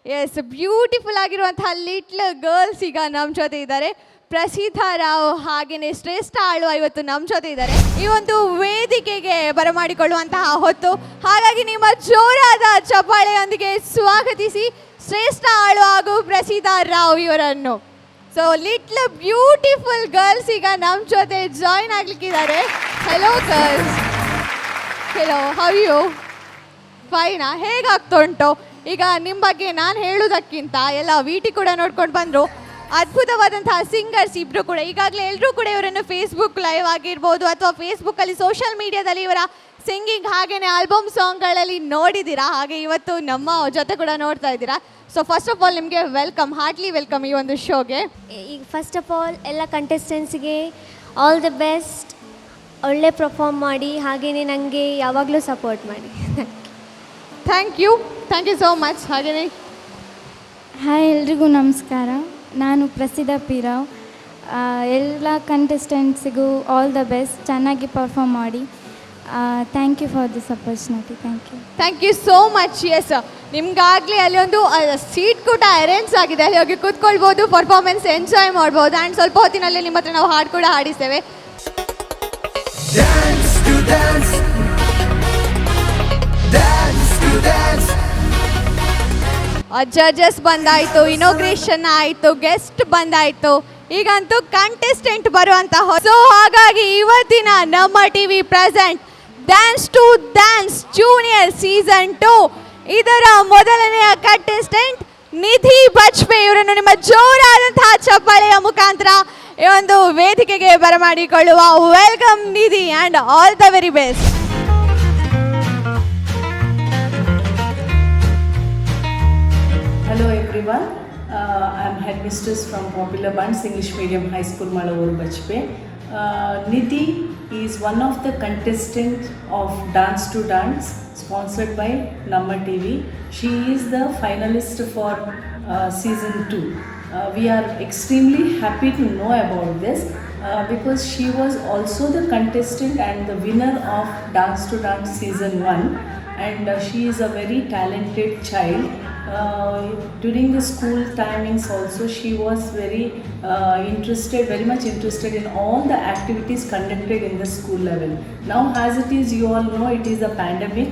ಎಸ್, ಬ್ಯೂಟಿಫುಲ್ ಆಗಿರುವಂತಹ ಲಿಟ್ಲ್ ಗರ್ಲ್ಸ್ ಈಗ ನಮ್ಮ ಜೊತೆ ಇದ್ದಾರೆ. ಪ್ರಸಿದ್ಧ ರಾವ್ ಹಾಗೆಯೇ ಶ್ರೇಷ್ಠ ಆಳ್ವ ಇವತ್ತು ನಮ್ಮ ಜೊತೆ ಇದ್ದಾರೆ ಈ ಒಂದು ವೇದಿಕೆಗೆ ಬರಮಾಡಿಕೊಳ್ಳುವಂತಹ ಹೊತ್ತು. ಹಾಗಾಗಿ ನಿಮ್ಮ ಜೋರಾದ ಚಪ್ಪಾಳೆಯೊಂದಿಗೆ ಸ್ವಾಗತಿಸಿ ಶ್ರೇಷ್ಠ ಆಳ್ವ ಹಾಗೂ ಪ್ರಸಿದ್ಧ ರಾವ್ ಇವರನ್ನು. ಸೊ ಲಿಟ್ಲ್ ಬ್ಯೂಟಿಫುಲ್ ಗರ್ಲ್ಸ್ ಈಗ ನಮ್ಮ ಜೊತೆ ಜಾಯ್ನ್ ಆಗ್ಲಿಕ್ಕಿದ್ದಾರೆ. Hello girls, hello, how you? ಫೈನಾ? ಹೇಗಾಗ್ತಾ ಉಂಟು? ಈಗ ನಿಮ್ಮ ಬಗ್ಗೆ ನಾನು ಹೇಳೋದಕ್ಕಿಂತ ಎಲ್ಲ ವಿಟಿ ಕೂಡ ನೋಡ್ಕೊಂಡು ಬಂದರು. ಅದ್ಭುತವಾದಂತಹ ಸಿಂಗರ್ಸ್ ಇಬ್ಬರು ಕೂಡ. ಈಗಾಗಲೇ ಎಲ್ಲರೂ ಕೂಡ ಇವರನ್ನು ಫೇಸ್ಬುಕ್ ಲೈವ್ ಆಗಿರ್ಬೋದು ಅಥವಾ ಫೇಸ್ಬುಕ್ಕಲ್ಲಿ ಸೋಷಿಯಲ್ ಮೀಡಿಯಾದಲ್ಲಿ ಇವರ ಸಿಂಗಿಂಗ್ ಹಾಗೆಯೇ ಆಲ್ಬಮ್ ಸಾಂಗ್ಗಳಲ್ಲಿ ನೋಡಿದ್ದೀರಾ. ಹಾಗೆ ಇವತ್ತು ನಮ್ಮ ಜೊತೆ ಕೂಡ ನೋಡ್ತಾ ಇದ್ದೀರಾ. ಸೊ ಫಸ್ಟ್ ಆಫ್ ಆಲ್ ನಿಮಗೆ ವೆಲ್ಕಮ್, ಹಾರ್ಟ್ಲಿ ವೆಲ್ಕಮ್ ಈ ಒಂದು ಶೋಗೆ. ಈಗ ಫಸ್ಟ್ ಆಫ್ ಆಲ್ ಎಲ್ಲ ಕಂಟೆಸ್ಟೆಂಟ್ಸ್ಗೆ ಆಲ್ ದ ಬೆಸ್ಟ್. ಒಳ್ಳೆ ಪರ್ಫಾರ್ಮ್ ಮಾಡಿ, ಹಾಗೆಯೇ ನನಗೆ ಯಾವಾಗಲೂ ಸಪೋರ್ಟ್ ಮಾಡಿ. Thank you so much. ಹಾಗೆಯೇ ಹಾಯ್, ಎಲ್ರಿಗೂ ನಮಸ್ಕಾರ. ನಾನು ಪ್ರಸಿದ್ಧ ಪಿ ರಾವ್. ಎಲ್ಲ ಕಂಟೆಸ್ಟೆಂಟ್ಸಿಗೂ ಆಲ್ ದ ಬೆಸ್ಟ್. ಚೆನ್ನಾಗಿ ಪರ್ಫಾರ್ಮ್ ಮಾಡಿ. Thank you for this opportunity. Thank you so much. Yes, ನಿಮ್ಗಾಗಲೇ ಅಲ್ಲಿ ಒಂದು ಸೀಟ್ ಕೂಡ ಅರೇಂಜ್ ಆಗಿದೆ, ಅಲ್ಲಿ ಹೋಗಿ ಕೂತ್ಕೊಳ್ಬೋದು, ಪರ್ಫಾರ್ಮೆನ್ಸ್ ಎಂಜಾಯ್ ಮಾಡ್ಬೋದು. ಆ್ಯಂಡ್ ಸ್ವಲ್ಪ ಹೊತ್ತಿನಲ್ಲೇ ನಿಮ್ಮ ಹತ್ರ ನಾವು ಹಾಡು ಕೂಡ ಹಾಡಿಸ್ತೇವೆ. Dance to dance. Dance to dance. Judges ಬಂದಾಯಿತು, ಇನೋಗ್ರೇಷನ್ ಆಯಿತು, ಗೆಸ್ಟ್ ಬಂದಾಯಿತು, ಈಗಂತೂ ಕಂಟೆಸ್ಟೆಂಟ್ ಬರುವಂತಹ. ಸೊ ಹಾಗಾಗಿ ಇವತ್ತಿನ ನಮ್ಮ TV present dance to dance junior season 2 ಇದರ ಮೊದಲನೆಯ ಕಂಟೆಸ್ಟೆಂಟ್ ನಿಧಿ ಬಜ್ಪೆ. ಇವರನ್ನು ನಿಮ್ಮ ಜೋರಾದಂತಹ ಚಪ್ಪಾಳೆಯ ಮುಖಾಂತರ ಈ ಒಂದು ವೇದಿಕೆಗೆ ಬರಮಾಡಿಕೊಳ್ಳುವ. Welcome Nidhi and all the very best. Hello everyone, I am headmistress from Popular Bunds English Medium High School, Malavur, Bajpe. Nidhi is one of the contestants of Dance to Dance, sponsored by Namma TV. She is the finalist for season 2. We are extremely happy to know about this because she was also the contestant and the winner of Dance to Dance season 1, and she is a very talented child. During the school timings also she was very much interested in all the activities conducted in the school level. Now as it is, you all know, it is a pandemic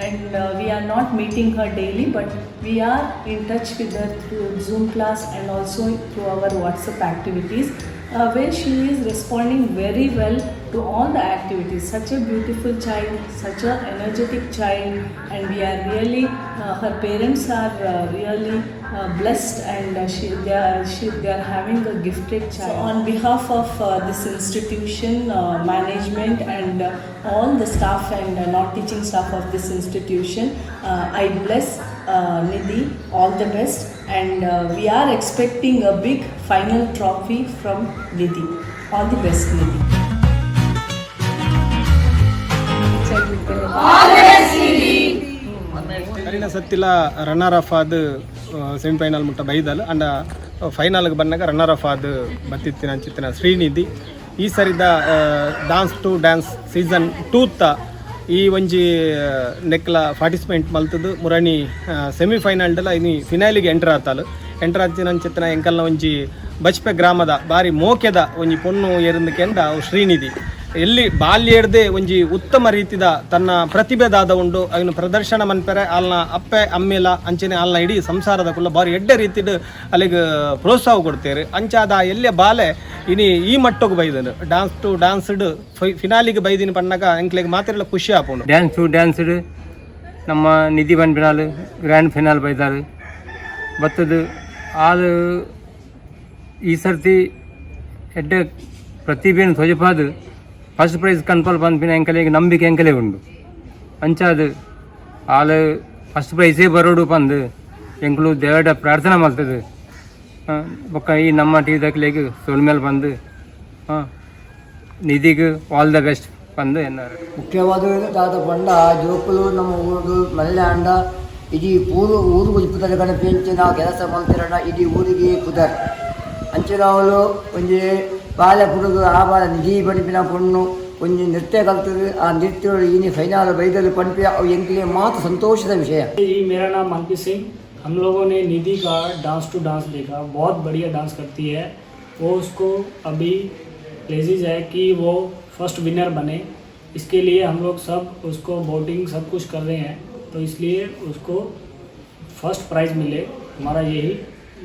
and we are not meeting her daily, but we are in touch with her through Zoom class and also through our WhatsApp activities, where she is responding very well to all the activities. Such a beautiful child, such a energetic child, and we are really, her parents are really blessed, and they are having a gifted child. So on behalf of this institution, management and all the staff and non-teaching staff of this institution, I bless Nidhi all the best, and we are expecting a big final trophy from Nidhi. All the best, Nidhi. ಕರೀನ ಸತ್ತಿಲ runner up ಆದ semifinal ಮುಟ್ಟ ಬೈದಲ್ ಅಂಡ ಫೈನಲ್ಗೆ ಬಂದಾಗ runner up ಆದ ಬತ್ತಿತ್ತಿನ ಅಂಚಿತ್ತಿನ ಶ್ರೀನಿಧಿ ಈ ಸರಿದ dance to dance season 2 ಈ ಒಂಜಿ ನೆಕ್ಲ ಪಾರ್ಟಿಸಿಪೇಟ್ ಮಲ್ತದು ಮುರಣಿ ಸೆಮಿಫೈನಲ್ಡಲ ಇನಿ ಫಿನಾಲಿಗೆ ಎಂಟರ್ ಆತಿನ ಅಂಚಿತ್ತಿನ ಎಂಕಲ್ನ ಒಂಜಿ ಬಜ್ಪೆ ಗ್ರಾಮದ ಬಾರಿ ಮೋಕೆದ ಒಂಜಿ ಪೊಣ್ಣು ಏರಿಂದಕೆಂಡ ಶ್ರೀನಿಧಿ ಎಲ್ಲಿ ಬಾಲ್ಯ ಹಿಡ್ದೆ ಒಂಜಿ ಉತ್ತಮ ರೀತಿದ ತನ್ನ ಪ್ರತಿಭೆದಾದ ಉಂಡು ಅವನು ಪ್ರದರ್ಶನ ಮನ್ಪೆರೆ ಅಲ್ನ ಅಪ್ಪೆ ಅಮ್ಮೆಲ ಅಂಚನೆ ಅಲ್ನ ಇಡೀ ಸಂಸಾರದ ಕುಲ್ಲ ಬಾರಿ ಎಡ್ಡೆ ರೀತಿಡ್ ಅಲ್ಲಿಗೆ ಪ್ರೋತ್ಸಾಹ ಕೊಡ್ತೇವೆ ಅಂಚಾದ ಎಲ್ಲೇ ಬಾಲೆ ಇನಿ ಈ ಮಟ್ಟಕ್ಕೆ ಬೈದನು ಡ್ಯಾನ್ಸ್ ಟು ಡ್ಯಾನ್ಸ್ಡ್ ಫಿನಾಲಿಗೆ ಬೈದಿನ ಪಣ್ಣಾಗ ಎಂಕ್ಲೆಗೆ ಮಾತ್ರ ಖುಷಿ ಆಪುಂಡು. ಡ್ಯಾನ್ಸ್ ಟು ಡ್ಯಾನ್ಸ್ಡ್ ನಮ್ಮ ನಿಧಿ ಬಂದ್ಬಿನಾಲು ಗ್ರ್ಯಾಂಡ್ ಫಿನಾಲ್ ಬೈದಾರು ಬತ್ತದು ಆದು ಈ ಸರ್ತಿ ಎಡ್ಡೆ ಪ್ರತಿಭೆಯನ್ನು ತೊಜಪಾದು ಫಸ್ಟ್ ಪ್ರೈಸ್ ಕನ್ಪಲ್ ಪಂಪಿನ ಎಂಕಲೆಗೆ ನಂಬಿಕೆ ಎಂಕಲೇ ಉಂಡು ಅಂಚಾದು ಆಳು ಫಸ್ಟ್ ಪ್ರೈಸೇ ಬರೋಡು ಪಂದು ಎಂಕಲು ದೇವಡ ಪ್ರಾರ್ಥನೆ ಮಾಡ್ತದೆ ಬೊಕ್ಕ ಈ ನಮ್ಮ ಟಿ ವಿ ದಕ್ಲೆಗೆ ಸೋಲ್ ಮೇಲೆ ಬಂದು ನಿಧಿಗೆ ಆಲ್ ದ ಬೆಸ್ಟ್ ಬಂದು ಎನ್ನಾರು ಮುಖ್ಯವಾದ ದಾದ ಪಂಡ ಜೋಕುಲು ನಮ್ಮ ಊರು ಮಲ್ಲೆ ಅಂಡ ಇಡೀ ಊರು ಪುದರ್ ಗಣ ಪೆಂಚಿನ ಕೆಲಸ ಮಾಡ್ತಿರೋಣ ಇಡೀ ಊರಿಗೆ ಪುದರ್ ಅಂಚಿನವಳು ಒಂಜಿ ಬಾಲ್ಯ ಪುಡುಗು ಆ ಬಾಲ ನಿಧಿ ಪಣಿಪಿನ ಪೊಣ್ಣು ಒಂಜಿ ನೃತ್ಯ ಕಲ್ತರು ಆ ನೃತ್ಯ ಇನಿ ಫೈನಲ್ ಬೈದಲು ಪಣಿಪಿ ಅವು ಎಂಕ್ಲೆ ಮಾತ್ರ संतोषದ ವಿಷಯ। मेरा नाम मनप्रीत सिंह। हम लोगों ने निधि का डांस टू डांस देखा, बहुत बढ़िया डांस करती है वो। उसको अभी प्लेजिज है कि वो फर्स्ट विनर बने, इसके लिए हम लोग सब उसको वोटिंग सब कुछ कर रहे हैं, तो इसलिए उसको फर्स्ट प्राइज़ मिले, हमारा यही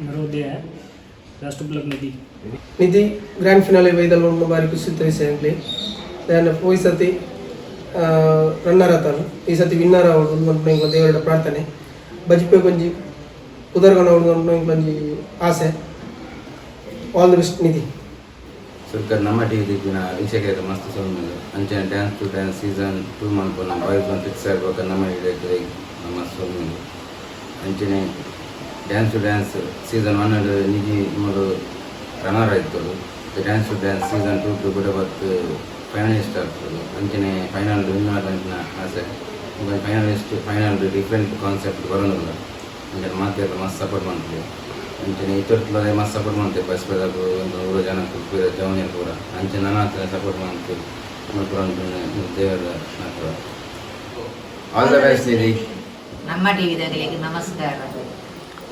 नरोदय है। राष्ट्रपलक निधि ಗ್ರ್ಯಾಂಡ್ ಫಿನಾಲೆ ವೈದಲ್ ಒಂದು ಬಾರಿ ಖುಷಿ ತರಿಸಿ ನಾನು ಹೋಗಿ ಸತಿ ರನ್ನರ್ ಆತನು ಈ ಸತಿ ವಿನ್ನರ್ ಅವಳು ದೇವರ ಪ್ರಾರ್ಥನೆ ಬಜ್ಪೆ ಕೊಂಜಿ ಉದರ್ಗಣ ಕೊಂಜಿ ಆಸೆ। All the best Nidhi. ಸರ್ಕಾರ ನಮ್ಮ ಟಿ ವಿ ದಿಕ್ಕಿನ ವೀಕ್ಷಕರಿಗೆ ಮಸ್ತ್ ಸೋಲ್ ಅಂಚನೆ ಡ್ಯಾನ್ಸ್ ಟು ಡ್ಯಾನ್ಸ್ ಸೀಸನ್ 2 ಮಲ್ಪನ ಬಾಯ್ಸ್ ಒಂದು ಫಿಕ್ಸ್ ಆಗ್ಬೇಕು ನಮ್ಮ ಟಿ ನಮ್ಮ ಸೋಲ್ ಅಂಚನೆ dance to dance season 1 Nidhi ಮೂರು ರನ್ನರ್ ಆಯ್ತು, ಡ್ಯಾನ್ಸ್ ಟು ಡ್ಯಾನ್ಸ್ ಸೀಸನ್ 2 ಕೂಡ ಬತ್ತು ಫೈನಲಿಸ್ಟ್ ಆಗ್ತದೆ ಅಂಚನೆ ಫೈನಲ್ ವಿನ್ ಅಂತ ಆಸೆ। ಫೈನಲ್ ಡಿಫ್ರೆಂಟ್ ಕಾನ್ಸೆಪ್ಟ್ ಬರೋದಿಲ್ಲ ಅಂಚನೆ ಮಾತು ಮಸ್ತ್ ಸಪೋರ್ಟ್ ಮಾಡ್ತೀವಿ ಅಂಚನೆ ಇತ್ತೊತ್ತಲ ಮಸ್ತ್ ಸಪೋರ್ಟ್ ಮಾಡ್ತೀವಿ ಬಸ್ ಪೇದಕ್ಕೂ ಒಂದು 100 ಜನಕ್ಕೂ ಜವನಿಯರು ಕೂಡ ಅಂಚನೆ ನಾನು ಆಗ್ತದೆ ಸಪೋರ್ಟ್ ಮಾಡ್ತೀವಿ ದೇವರ ಆಲ್ ದ ಬೆಸ್ಟ್ ನಿಧಿ। ನಮ್ಮ ಟಿ ವಿದಗಳಿಗೆ ನಮಸ್ಕಾರ।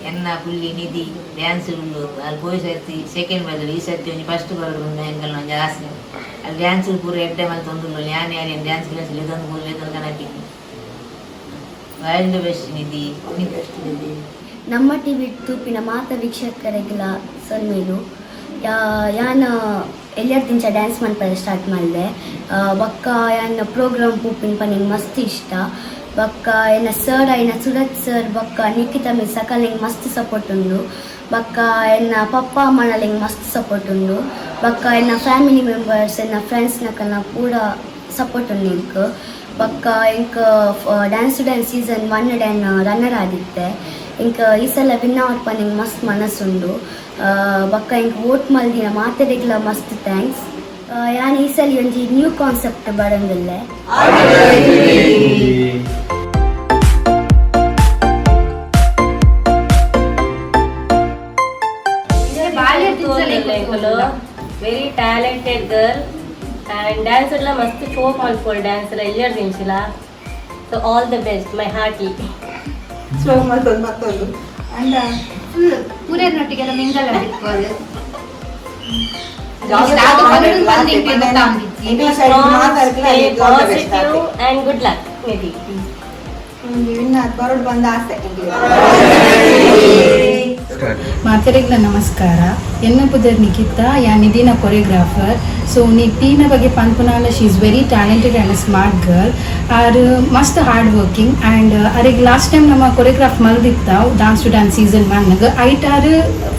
ಎನ್ನ ಪುಲ್ಲಿ ನಿಧಿ ಡ್ಯಾನ್ಸ್ ಉಳ್ಳು ಅಲ್ಲಿ ಪೋಯಿ ಸರ್ತಿ ಸೆಕೆಂಡ್ ಬದಲು ಈ ಸರ್ತಿ ಒಂದು ಫಸ್ಟ್ ಬರೋದು ಎಂಕಲ್ ಒಂದು ಆಸೆ ಅಲ್ಲಿ ಡ್ಯಾನ್ಸ್ ಪೂರ ಎಡ್ಡೆ ಮೇಲೆ ತೊಂದಿಲ್ಲ ಯಾನ್ ಯಾರು ಡ್ಯಾನ್ಸ್ ಕ್ಲಾಸ್ ಇದೊಂದು ಪೂರ ಇದೊಂದು ಕನಕಿನಿ ಆಲ್ ದ ಬೆಸ್ಟ್ ನಿಧಿ। ನಮ್ಮ ಟಿ ವಿ ತೂಪಿನ ಮಾತ ವೀಕ್ಷಕರಿಗೆಲ್ಲ ಸೊನ್ಮೇಲು ಯಾನ ಎಲ್ಲರ್ದಿಂಚ ಡ್ಯಾನ್ಸ್ ಮಾಡ್ತಾರೆ ಸ್ಟಾರ್ಟ್ ಮಾಡಿದೆ ಬಕ್ಕ ಯಾನ ಪ್ರೋಗ್ರಾಮ್ ಪೂಪಿನ ಪನಿಗೆ ಮಸ್ತ್ ಇಷ್ಟ ಬಕ್ಕ ಎನ್ನ ಸರ್ ಎನ್ನ ಸುರತ್ ಸರ್ ಬಕ್ಕ ನಿಖಿತ ಮಿಸ್ ಸಕಲಿಂಗ್ ಮಸ್ತ್ ಸಪೋರ್ಟ್ ಉಂಡು ಬಕ್ಕ ಎನ್ನ ಪಪ್ಪ ಅಮ್ಮನಲಿಂಗ್ ಮಸ್ತ್ ಸಪೋರ್ಟ್ ಉಂಡು ಬಕ್ಕ ಎನ್ನ ಫ್ಯಾಮಿಲಿ ಮೆಂಬರ್ಸ್ ಎನ್ನ ಫ್ರೆಂಡ್ಸ್ನಕನ್ನ ಪೂರ ಸಪೋರ್ಟ್ ಉಂಡು ಇಂಕ್ ಬಕ್ಕ ಇಂಕ್ ಡ್ಯಾನ್ಸ್ ಟು ಡ್ಯಾನ್ಸ್ ಸೀಸನ್ 1 ಡ್ಯಾನ್ ರನ್ನರ್ ಆದಿತ್ತೆ ಇಂಕ ಈ ಸಲ ವಿನ್ ಔಟ್ ಪನಿಂಗ್ ಮಸ್ತ್ ಮನಸ್ಸುಂಡು ಬಕ್ಕ ಇಂಕ್ ವೋಟ್ ಮಲ್ದಿನ ಮಾತಾಡಿಗ್ಲ ಮಸ್ತ್ ಥ್ಯಾಂಕ್ಸ್। ಯಾನ್ ಈ ಸಲ ಒಂಜಿ ನ್ಯೂ ಕಾನ್ಸೆಪ್ಟ್ ಬರಂದಿಲ್ಲ very talented girl and dance ಎಲ್ಲ ಮಸ್ತ್ ಶೋ ಮಾಡ್ಕೊಳ್ಳಿ ಡ್ಯಾನ್ಸ್ ಎಲ್ಲ ಎಲ್ಲರೂ ದಿನಸಿಲ್ಲ so all the best my heartily show ಮತ್ತೊಂದು ಅಂಡ್ ಫುಲ್ ಪೂರೇನೊಟ್ಟಿಗೆಲ್ಲ ಮಿಂಗಲ್ ಆಗಿರ್ಬೋದು and good luck maybe ಬರೋಡು ಬಂದ ಆಸೆ। ಮಾತರಿಗಳ ನಮಸ್ಕಾರ। ಎನ್ನ ಪುದರ್ ನಿಖಿತಾ ಯಾ ನಿಧಿನ ಕೊರಿಯೋಗ್ರಾಫರ್। ಸೊ ನಿಧಿನ ಬಗ್ಗೆ ಪನ್ಪುನಾಲ she is very talented and smart girl ಆರ್ ಮಸ್ತ್ ಹಾರ್ಡ್ ವರ್ಕಿಂಗ್ ಆ್ಯಂಡ್ ಅರಿಗೆ ಲಾಸ್ಟ್ ಟೈಮ್ ನಮ್ಮ ಕೊರಿಯೋಗ್ರಾಫ್ ಮಲ್ದಿತ್ತಾವು ಡ್ಯಾನ್ಸ್ ಟು ಡ್ಯಾನ್ಸ್ ಸೀಸನ್ 1 ಐಟಾರು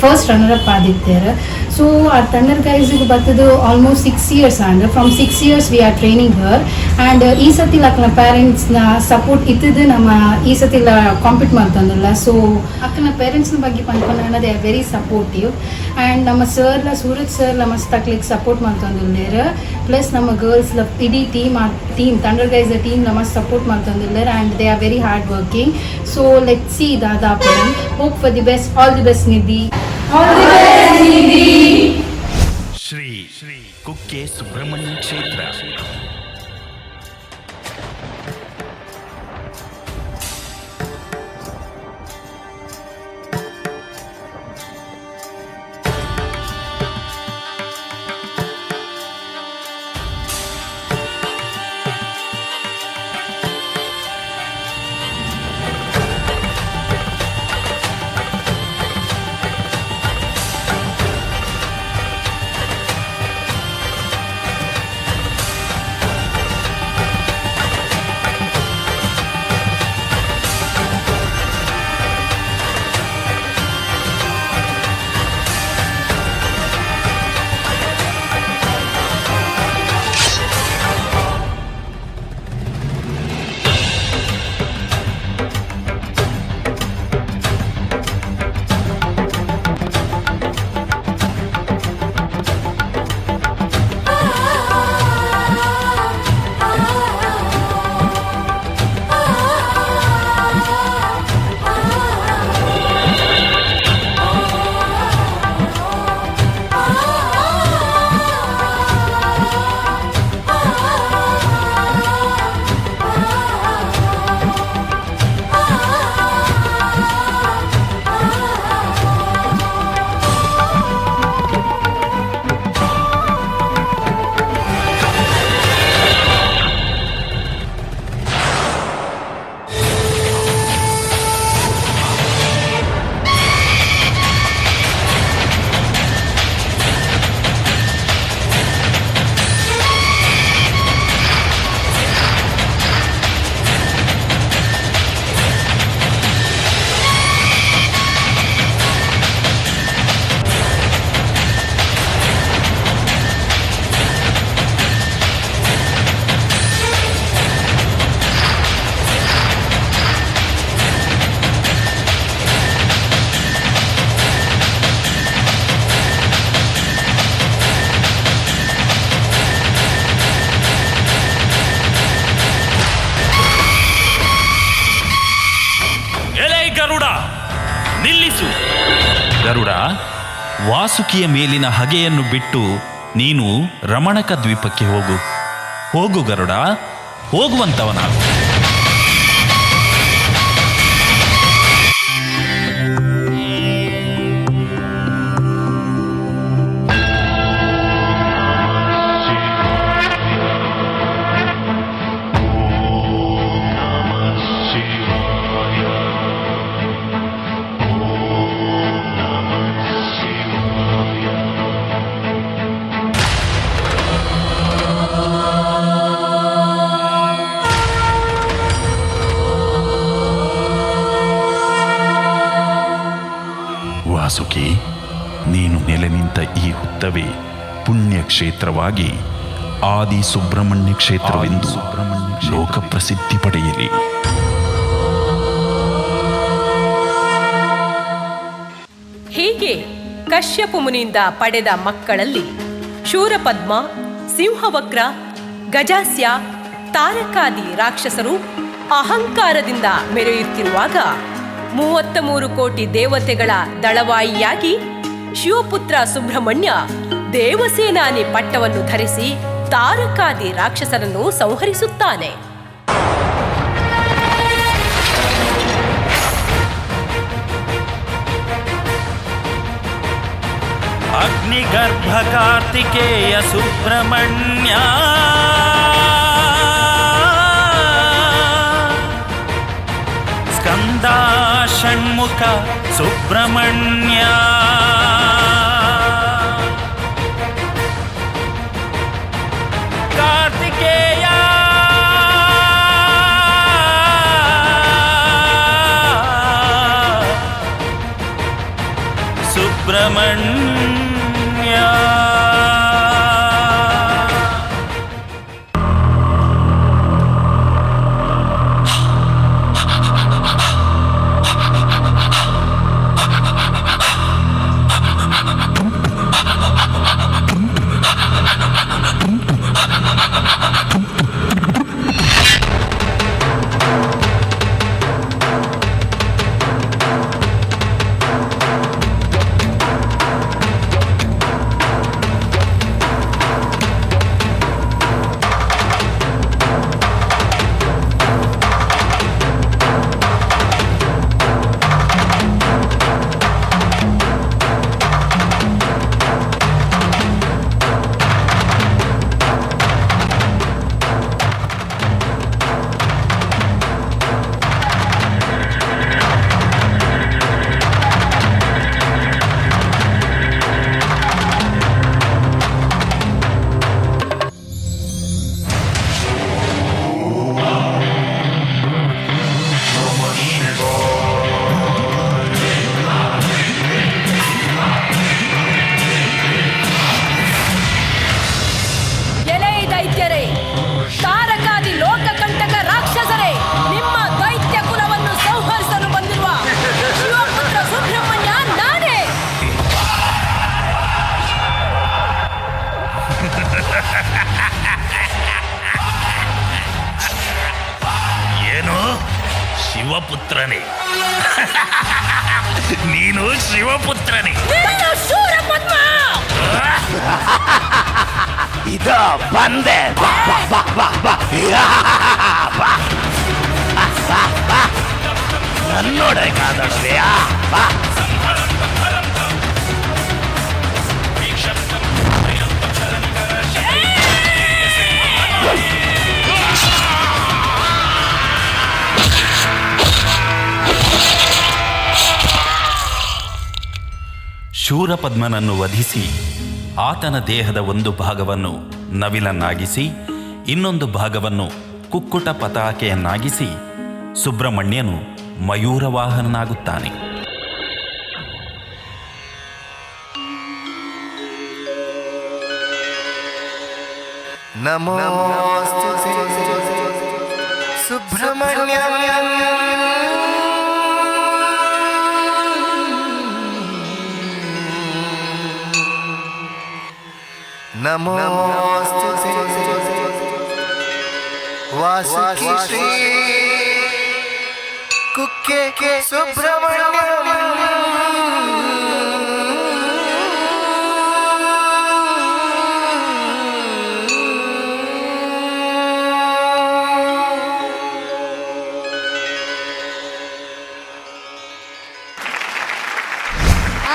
ಫಸ್ಟ್ ರನ್ನರ್ ಅಪ್ ಆದಿತ್ತಾರೆ। ಸೊ ಆ ತಂಡರ್ ಗೈಸಿಗೆ ಬರ್ತದು ಆಲ್ಮೋಸ್ಟ್ 6 years ಅಂದ್ರೆ from 6 years we are training her and ಈ ಸತಿ ಅಕ್ಕನ ಪೇರೆಂಟ್ಸ್ನ ಸಪೋರ್ಟ್ ಇತ್ತಿದ್ದು ನಮ್ಮ ಈ ಸತಿ ಕಾಂಪೀಟ್ ಮಾಡ್ತಂದಿಲ್ಲ। ಸೊ ಅಕ್ಕನ ಪೇರೆಂಟ್ಸ್ನ ಬಗ್ಗೆ ಪನ್ಪನ they are very supportive and ನಮ್ಮ ಸರ್ಲ ಸೂರಜ್ ಸರ್ಲ ಮಸ್ತ್ ಅಕ್ಲಿಗೆ ಸಪೋರ್ಟ್ ಮಾಡ್ತಂದಿಲ್ಲೇರ ಪ್ಲಸ್ ನಮ್ಮ ಗರ್ಲ್ಸ್ಲ ಇಡೀ ಟೀಮ್ ತಂಡರ್ ಗೈಸ್ ಟೀಮ್ ಮಸ್ತ್ ಸಪೋರ್ಟ್ ಮಾಡ್ತಂದಿಲ್ಲೇರ and they are very hard working. So let see ದಾದಾಪುರಂ hope for the best all the best Nidhi. Shri Kukke Subrahmanya ಕ್ಷೇತ್ರ ಗರುಡ, ವಾಸುಕಿಯ ಮೇಲಿನ ಹಗೆಯನ್ನು ಬಿಟ್ಟು ನೀನು ರಮಣಕ ದ್ವೀಪಕ್ಕೆ ಹೋಗು. ಹೋಗು ಗರುಡ, ಹೋಗುವಂತವನಾಗು. ವಾಸುಕಿ, ನೀನು ನೆಲೆ ನಿಂತ ಈ ಹುತ್ತವೇ ಪುಣ್ಯಕ್ಷೇತ್ರವಾಗಿ ಆದಿ ಸುಬ್ರಹ್ಮಣ್ಯ ಕ್ಷೇತ್ರವೆಂದು ಲೋಕ ಪ್ರಸಿದ್ಧಿ ಪಡೆಯಲಿ. ಹೀಗೆ ಕಶ್ಯಪ ಮುನಿಯಿಂದ ಪಡೆದ ಮಕ್ಕಳಲ್ಲಿ ಶೂರಪದ್ಮ, ಸಿಂಹವಕ್ರ, ಗಜಾಸ್ಯ, ತಾರಕಾದಿ ರಾಕ್ಷಸರು ಅಹಂಕಾರದಿಂದ ಮೆರೆಯುತ್ತಿರುವಾಗ 33 ಕೋಟಿ ದೇವತೆಗಳ ದಳವಾಯಿಯಾಗಿ ಶಿವಪುತ್ರ ಸುಬ್ರಹ್ಮಣ್ಯ ದೇವಸೇನಾನಿ ಪಟ್ಟವನ್ನು ಧರಿಸಿ ತಾರಕಾದಿ ರಾಕ್ಷಸರನ್ನು ಸಂಹರಿಸುತ್ತಾನೆ. ಅಗ್ನಿಗರ್ಭ ಕಾರ್ತಿಕೇಯ ಸುಬ್ರಹ್ಮಣ್ಯ, ಸ್ಕಂದ ಷಣ್ಮುಖ ಸುಬ್ರಹ್ಮಣ್ಯ, ಕಾರ್ತಿಕೇಯ ಸುಬ್ರಹ್ಮಣ್ಯ. ಏನು ಶಿವಪುತ್ರನೇ? ನೀನು ಶಿವಪುತ್ರನೇ? ಇದು ಬಂದೆ. ನನ್ನೊಡೆ ಕಾದಡುವೆಯಾ? ಶೂರಪದ್ಮನನ್ನು ವಧಿಸಿ ಆತನ ದೇಹದ ಒಂದು ಭಾಗವನ್ನು ನವಿಲನ್ನಾಗಿಸಿ ಇನ್ನೊಂದು ಭಾಗವನ್ನು ಕುಕ್ಕುಟ ಪತಾಕೆಯನ್ನಾಗಿಸಿ ಸುಬ್ರಹ್ಮಣ್ಯನು ಮಯೂರವಾಹನನಾಗುತ್ತಾನೆ. ನಮೋಸ್ತುತೆ ಸುಬ್ರಹ್ಮಣ್ಯ, ನಮೋಸ್ತುತೆ ವಾಸುಕಿ ಶ್ರೀ ಕುಕ್ಕೆ ಸುಬ್ರಹ್ಮಣ್ಯ.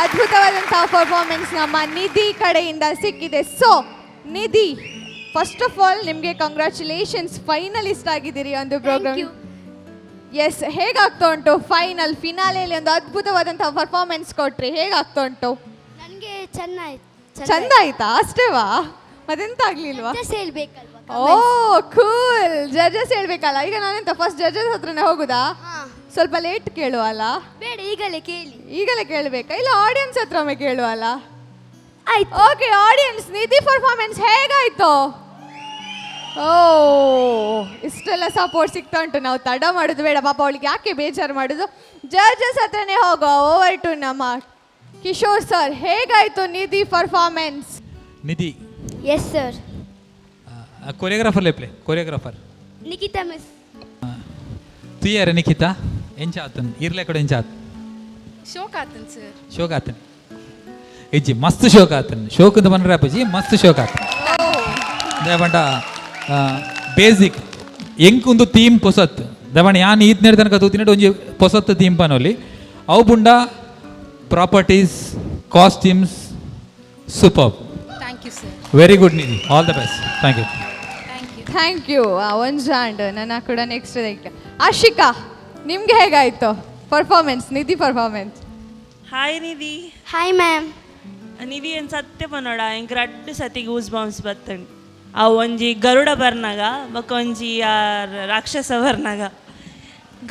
ಅದ್ಭುತವಾದಂತಹ ಪರ್ಫಾರ್ಮೆನ್ಸ್ ನಮ್ಮ ನಿಧಿ ಕಡೆಯಿಂದ ಸಿಕ್ಕಿದೆ. So Nidhi, first of all ನಿಮಗೆ ಕಂಗ್ರ್ಯಾಚುಲೇಷನ್ಸ್, ಫೈನಲಿಸ್ಟ್ ಆಗಿದ್ದೀರಿ ಒಂದು ಪ್ರೋಗ್ರಾಮ್. ಎಸ್, ಹೇಗಾಗ್ತಾ ಉಂಟು ಫೈನಲ್ ಫಿನಾಲೆಯಲ್ಲಿ ಒಂದು ಅದ್ಭುತವಾದಂತಹ ಪರ್ಫಾರ್ಮೆನ್ಸ್ ಕೊಟ್ರಿ, ಹೇಗಾಗ್ತಾ ಉಂಟು? ನನಗೆ ಚೆನ್ನಾಯ್ತು. ಚಂದ ಆಯ್ತಾ? ಅಷ್ಟೇವಾ, ಮತ್ತೆಂತ ಆಗ್ಲಿಲ್ವಾ? ಹೇಳ್ಬೇಕಲ್ವಾ? ಓ ಕೂಲ್, ಜಡ್ಜಸ್ ಹೇಳ್ಬೇಕಲ್ಲ. ಈಗ ನಾನೆಂತ ಫಸ್ಟ್ ಜಡ್ಜಸ್ ಹತ್ರನೇ ಹೋಗುದಾ? ಸ್ವಲ್ಪ ಲೇಟ್ ಕೇಳುವ ಅಲ್ಲ? ಬೇಡ, ಈಗಲೇ ಕೇಳಿ. ಈಗಲೇ ಕೇಳಬೇಕಾ? ಇಲ್ಲ ಆಡಿಯನ್ಸ್ ಹತ್ರ ಒಮ್ಮೆ ಕೇಳುವ ಅಲ್ಲ? ಆಯ್ತು. ಓಕೆ ಆಡಿಯನ್ಸ್, ನಿಧಿ ಪರ್ಫಾರ್ಮೆನ್ಸ್ ಹೇಗಾಯ್ತು? ಓ, ಇಷ್ಟೆಲ್ಲ ಸಪೋರ್ಟ್ ಸಿಗ್ತಾ ಉಂಟು, ನಾವು ತಡ ಮಾಡೋದು ಬೇಡ, ಪಾಪ ಅವಳಿಗೆ ಯಾಕೆ ಬೇಜಾರು ಮಾಡೋದು. ಜಡ್ಜಸ್ ಹತ್ರನೇ ಹೋಗೋ. ಓವರ್ ಟು ನಮ್ಮ ಕಿಶೋರ್ ಸರ್, ಹೇಗಾಯ್ತು ನಿಧಿ ಪರ್ಫಾರ್ಮೆನ್ಸ್? ನಿಧಿ, ಎಸ್ ಸರ್. कोरियोग्राफर ले प्ले कोरियोग्राफर निकिता मिस तू यार निकिता ಎಂಚ ಆತನ್ ಇರ್ಲೆ ಕಡೆ ಎಂಚ ಆತ ಶೋಕ್ ಆತನ್ ಸರ್. ಶೋಕ್ ಆತನ್ ಇಜ್ಜಿ ಮಸ್ತ್ ಶೋಕ್ ಆತನ್ ಶೋಕದ ಬನ್ರ ಅಪ್ಪಜಿ ಮಸ್ತ್ ಶೋಕ್ ಆತನ್ ದೇವಂಡ ಬೇಸಿಕ್ ಎಂಕುಂದು ಥೀಮ್ ಪೊಸತ್ ದೇವಣ ಯಾನ್ ಈತ್ ನೇರ ತನಕ ತೂತಿನಟ್ಟು ಒಂಜಿ ಪೊಸತ್ ಥೀಮ್ ಪನೊಲಿ ಅವು ಬುಂಡ properties costumes super. Thank you sir. Very good Nidhi, all the best. Thank you. Thank you. ಒಂದು ಜಾಂಡ್ ನನ್ನ ಕೂಡ ನೆಕ್ಸ್ಟ್ ಇದಕ್ಕೆ. ಆಶಿಕಾ, ನಿಮ್ಗೆ ಹೇಗಾಯ್ತು performance, Nidhi performance? Hi Nidhi. Hi ma'am. Nidhi ಏನು ಸತ್ಯ ಪನ್ನೋಡ ಇಂಕ ರಡ್ಡು ಸತಿ ಗೂಸ್ ಬಾಂಬ್ಸ್ ಬತ್ತಂಡು. ಆ ಒಂಜಿ ಗರುಡ ಬರ್ನಾಗ ಬೊಕ್ಕ ಒಂಜಿ ರಾಕ್ಷಸ ಬರ್ನಾಗ.